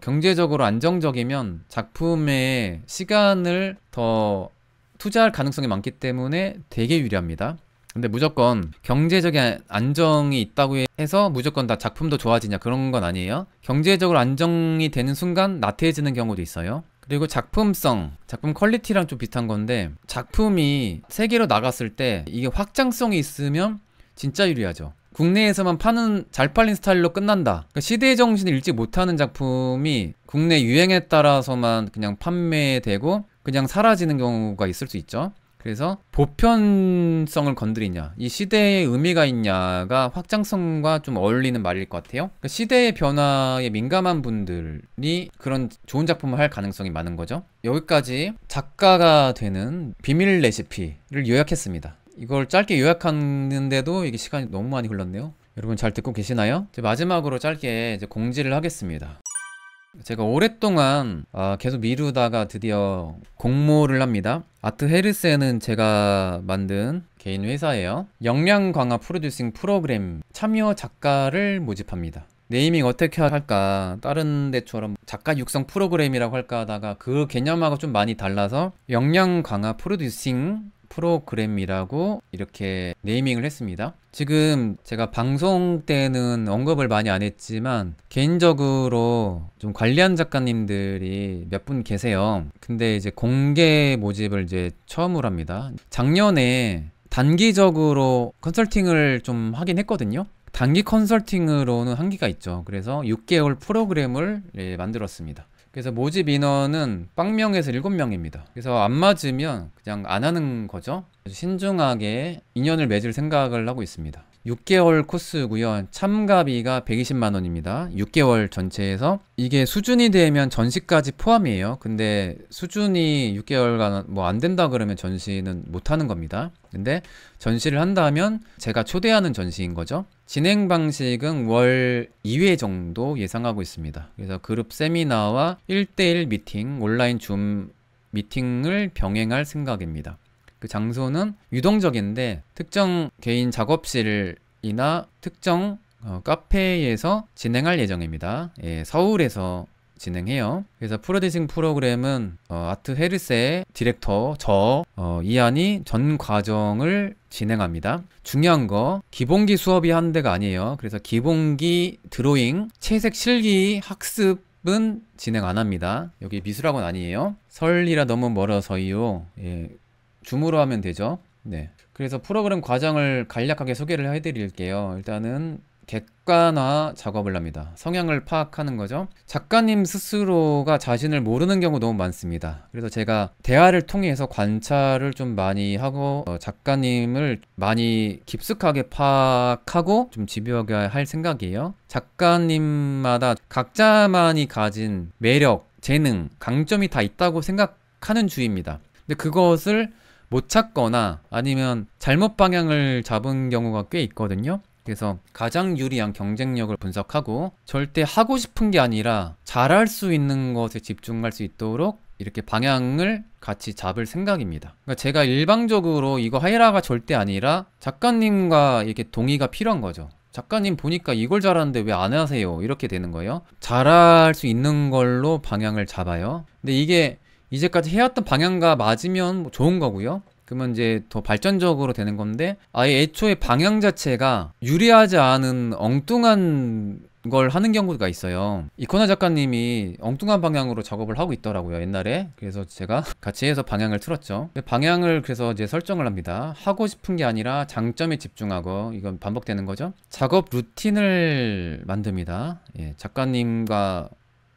경제적으로 안정적이면 작품에 시간을 더 투자할 가능성이 많기 때문에 되게 유리합니다. 근데 무조건 경제적인 안정이 있다고 해서 무조건 다 작품도 좋아지냐, 그런 건 아니에요. 경제적으로 안정이 되는 순간 나태해지는 경우도 있어요. 그리고 작품성, 작품 퀄리티랑 좀 비슷한 건데 작품이 세계로 나갔을 때 이게 확장성이 있으면 진짜 유리하죠. 국내에서만 파는 잘 팔린 스타일로 끝난다. 그러니까 시대의 정신을 읽지 못하는 작품이 국내 유행에 따라서만 그냥 판매되고 그냥 사라지는 경우가 있을 수 있죠. 그래서 보편성을 건드리냐, 이 시대에 의미가 있냐가 확장성과 좀 어울리는 말일 것 같아요. 그러니까 시대의 변화에 민감한 분들이 그런 좋은 작품을 할 가능성이 많은 거죠. 여기까지 작가가 되는 비밀 레시피를 요약했습니다. 이걸 짧게 요약하는데도 이게 시간이 너무 많이 흘렀네요. 여러분 잘 듣고 계시나요? 이제 마지막으로 짧게 이제 공지를 하겠습니다. 제가 오랫동안 계속 미루다가 드디어 공모를 합니다. 아트 헤르세는 제가 만든 개인 회사예요. 역량 강화 프로듀싱 프로그램 참여 작가를 모집합니다. 네이밍 어떻게 할까, 다른 데처럼 작가 육성 프로그램이라고 할까 하다가 그 개념하고 좀 많이 달라서 역량 강화 프로듀싱 프로그램이라고 이렇게 네이밍을 했습니다. 지금 제가 방송 때는 언급을 많이 안 했지만 개인적으로 좀 관리한 작가님들이 몇 분 계세요. 근데 이제 공개 모집을 이제 처음으로 합니다. 작년에 단기적으로 컨설팅을 좀 하긴 했거든요. 단기 컨설팅으로는 한계가 있죠. 그래서 6개월 프로그램을 만들었습니다. 그래서 모집 인원은 빵명에서 7명입니다. 그래서 안 맞으면 그냥 안 하는 거죠. 신중하게 인연을 맺을 생각을 하고 있습니다. 6개월 코스고요. 참가비가 120만 원입니다. 6개월 전체에서. 이게 수준이 되면 전시까지 포함이에요. 근데 수준이 6개월간 뭐 안 된다 그러면 전시는 못 하는 겁니다. 근데 전시를 한다면 제가 초대하는 전시인 거죠. 진행 방식은 월 2회 정도 예상하고 있습니다. 그래서 그룹 세미나와 1대1 미팅, 온라인 줌 미팅을 병행할 생각입니다. 그 장소는 유동적인데 특정 개인 작업실이나 특정 카페에서 진행할 예정입니다. 예, 서울에서 진행해요. 그래서 프로듀싱 프로그램은 아트 헤르세 디렉터 이한이 전 과정을 진행합니다. 중요한 거 기본기 수업이 한 대가 아니에요. 그래서 기본기 드로잉, 채색 실기 학습은 진행 안 합니다. 여기 미술학원 아니에요. 설이라 너무 멀어서요. 예, 줌으로 하면 되죠. 네. 그래서 프로그램 과정을 간략하게 소개를 해드릴게요. 일단은 객관화 작업을 합니다. 성향을 파악하는 거죠. 작가님 스스로가 자신을 모르는 경우 너무 많습니다. 그래서 제가 대화를 통해서 관찰을 좀 많이 하고 작가님을 많이 깊숙하게 파악하고 좀 집요하게 할 생각이에요. 작가님마다 각자만이 가진 매력, 재능, 강점이 다 있다고 생각하는 주의입니다. 근데 그것을 못 찾거나 아니면 잘못 방향을 잡은 경우가 꽤 있거든요. 그래서 가장 유리한 경쟁력을 분석하고 절대 하고 싶은 게 아니라 잘할 수 있는 것에 집중할 수 있도록 이렇게 방향을 같이 잡을 생각입니다. 그러니까 제가 일방적으로 이거 해라가 절대 아니라 작가님과 이렇게 동의가 필요한 거죠. 작가님 보니까 이걸 잘하는데 왜 안 하세요? 이렇게 되는 거예요. 잘할 수 있는 걸로 방향을 잡아요. 근데 이게 이제까지 해왔던 방향과 맞으면 좋은 거고요. 그러면 이제 더 발전적으로 되는 건데 아예 애초에 방향 자체가 유리하지 않은 엉뚱한 걸 하는 경우가 있어요. 이코나 작가님이 엉뚱한 방향으로 작업을 하고 있더라고요, 옛날에. 그래서 제가 같이 해서 방향을 틀었죠. 방향을 그래서 이제 설정을 합니다. 하고 싶은 게 아니라 장점에 집중하고, 이건 반복되는 거죠. 작업 루틴을 만듭니다. 예, 작가님과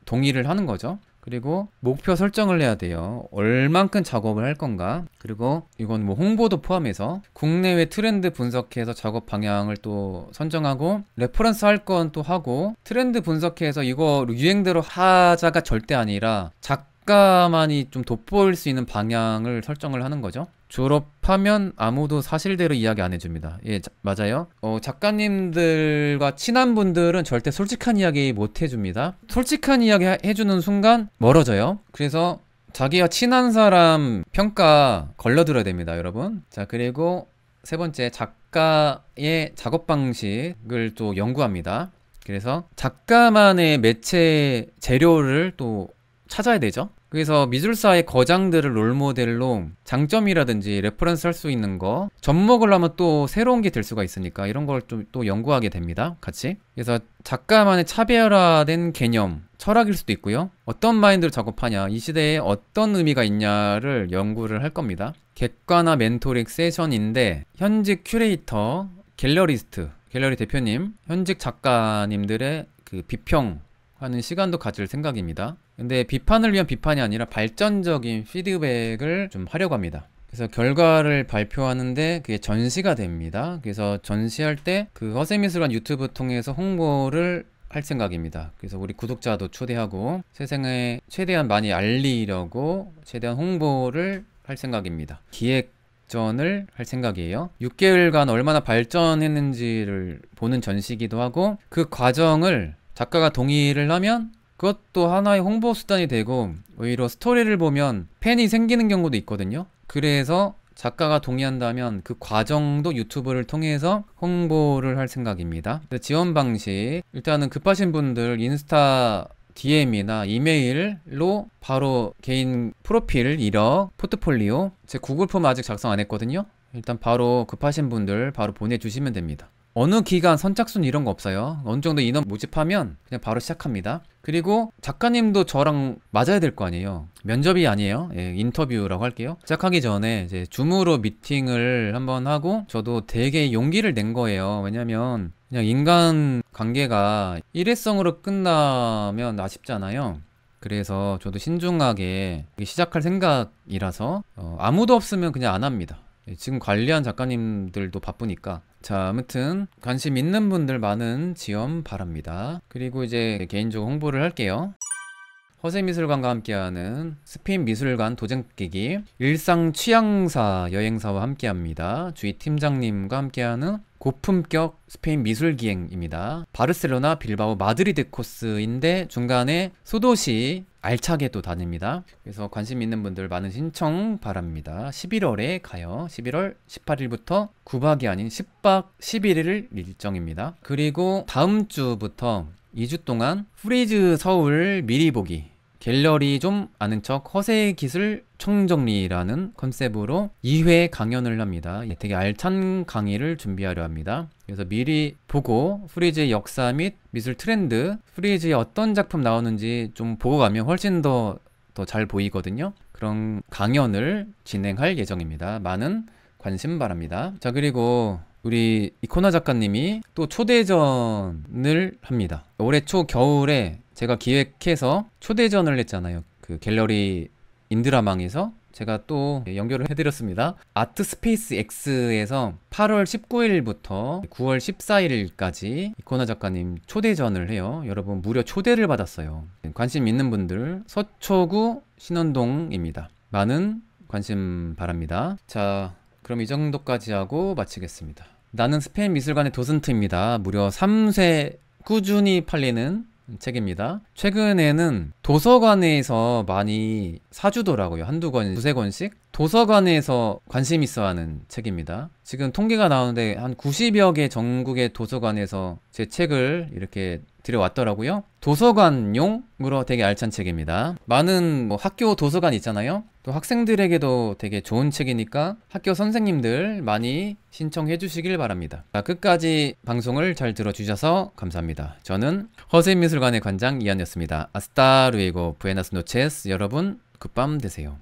동의를 하는 거죠. 그리고 목표 설정을 해야 돼요. 얼만큼 작업을 할 건가. 그리고 이건 뭐 홍보도 포함해서 국내외 트렌드 분석해서 작업 방향을 또 선정하고, 레퍼런스 할 건 또 하고, 트렌드 분석해서 이거 유행대로 하자가 절대 아니라 작가만이 좀 돋보일 수 있는 방향을 설정을 하는 거죠. 졸업하면 아무도 사실대로 이야기 안 해줍니다. 예, 맞아요. 작가님들과 친한 분들은 절대 솔직한 이야기 못 해줍니다. 솔직한 이야기 해주는 순간 멀어져요. 그래서 자기와 친한 사람 평가 걸러들어야 됩니다, 여러분. 자, 그리고 세 번째, 작가의 작업 방식을 또 연구합니다. 그래서 작가만의 매체 재료를 또 찾아야 되죠. 그래서 미술사의 거장들을 롤모델로 장점이라든지 레퍼런스 할 수 있는 거, 접목을 하면 또 새로운 게 될 수가 있으니까 이런 걸 좀 또 연구하게 됩니다, 같이. 그래서 작가만의 차별화된 개념, 철학일 수도 있고요. 어떤 마인드로 작업하냐, 이 시대에 어떤 의미가 있냐를 연구를 할 겁니다. 객관화 멘토링 세션인데, 현직 큐레이터, 갤러리스트, 갤러리 대표님, 현직 작가님들의 그 비평하는 시간도 가질 생각입니다. 근데 비판을 위한 비판이 아니라 발전적인 피드백을 좀 하려고 합니다. 그래서 결과를 발표하는데 그게 전시가 됩니다. 그래서 전시할 때 그 허세미술관 유튜브 통해서 홍보를 할 생각입니다. 그래서 우리 구독자도 초대하고 세상에 최대한 많이 알리려고 최대한 홍보를 할 생각입니다. 기획전을 할 생각이에요. 6개월간 얼마나 발전했는지를 보는 전시기도 하고, 그 과정을 작가가 동의를 하면 그것도 하나의 홍보 수단이 되고, 오히려 스토리를 보면 팬이 생기는 경우도 있거든요. 그래서 작가가 동의한다면 그 과정도 유튜브를 통해서 홍보를 할 생각입니다. 지원 방식, 일단은 급하신 분들 인스타 DM이나 이메일로 바로 개인 프로필 이력, 포트폴리오, 제 구글 폼 아직 작성 안 했거든요. 일단 바로 급하신 분들 바로 보내주시면 됩니다. 어느 기간 선착순 이런 거 없어요. 어느 정도 인원 모집하면 그냥 바로 시작합니다. 그리고 작가님도 저랑 맞아야 될 거 아니에요. 면접이 아니에요. 예, 인터뷰라고 할게요. 시작하기 전에 이제 줌으로 미팅을 한번 하고, 저도 되게 용기를 낸 거예요. 왜냐면 그냥 인간 관계가 일회성으로 끝나면 아쉽잖아요. 그래서 저도 신중하게 시작할 생각이라서 아무도 없으면 그냥 안 합니다. 지금 관리한 작가님들도 바쁘니까. 자, 아무튼 관심 있는 분들 많은 지원 바랍니다. 그리고 이제 개인적으로 홍보를 할게요. 허세미술관과 함께하는 스페인 미술관 도장깨기, 일상 취향사 여행사와 함께합니다. 주희 팀장님과 함께하는 고품격 스페인 미술기행입니다. 바르셀로나, 빌바오, 마드리드 코스인데 중간에 소도시 알차게 또 다닙니다. 그래서 관심 있는 분들 많은 신청 바랍니다. 11월에 가요. 11월 18일부터 9박이 아닌 10박 11일 일정입니다. 그리고 다음 주부터 2주 동안 프리즈 서울 미리 보기, 갤러리 좀 아는 척 허세기술 총정리라는 컨셉으로 2회 강연을 합니다. 되게 알찬 강의를 준비하려 합니다. 그래서 미리 보고 프리즈의 역사 및 미술 트렌드, 프리즈에 어떤 작품 나오는지 좀 보고 가면 훨씬 더 잘 보이거든요. 그런 강연을 진행할 예정입니다. 많은 관심 바랍니다. 자, 그리고 우리 이코나 작가님이 또 초대전을 합니다. 올해 초 겨울에 제가 기획해서 초대전을 했잖아요. 그 갤러리 인드라망에서 제가 또 연결을 해드렸습니다. 아트스페이스 X에서 8월 19일부터 9월 14일까지 이코나 작가님 초대전을 해요. 여러분 무료 초대를 받았어요. 관심 있는 분들 서초구 신원동입니다. 많은 관심 바랍니다. 자, 그럼 이 정도까지 하고 마치겠습니다. 나는 스페인 미술관의 도슨트입니다. 무려 3쇄 꾸준히 팔리는 책입니다. 최근에는 도서관에서 많이 사주더라고요. 한두 권, 두세 권씩. 도서관에서 관심 있어 하는 책입니다. 지금 통계가 나오는데 한 90여 개 전국의 도서관에서 제 책을 이렇게 들여왔더라고요. 도서관용으로 되게 알찬 책입니다. 많은 뭐 학교 도서관 있잖아요. 또 학생들에게도 되게 좋은 책이니까 학교 선생님들 많이 신청해 주시길 바랍니다. 자, 끝까지 방송을 잘 들어주셔서 감사합니다. 저는 허세미술관의 관장 이한이었습니다. 아스타 루이고 부에나스 노체스. 여러분 굿밤 되세요.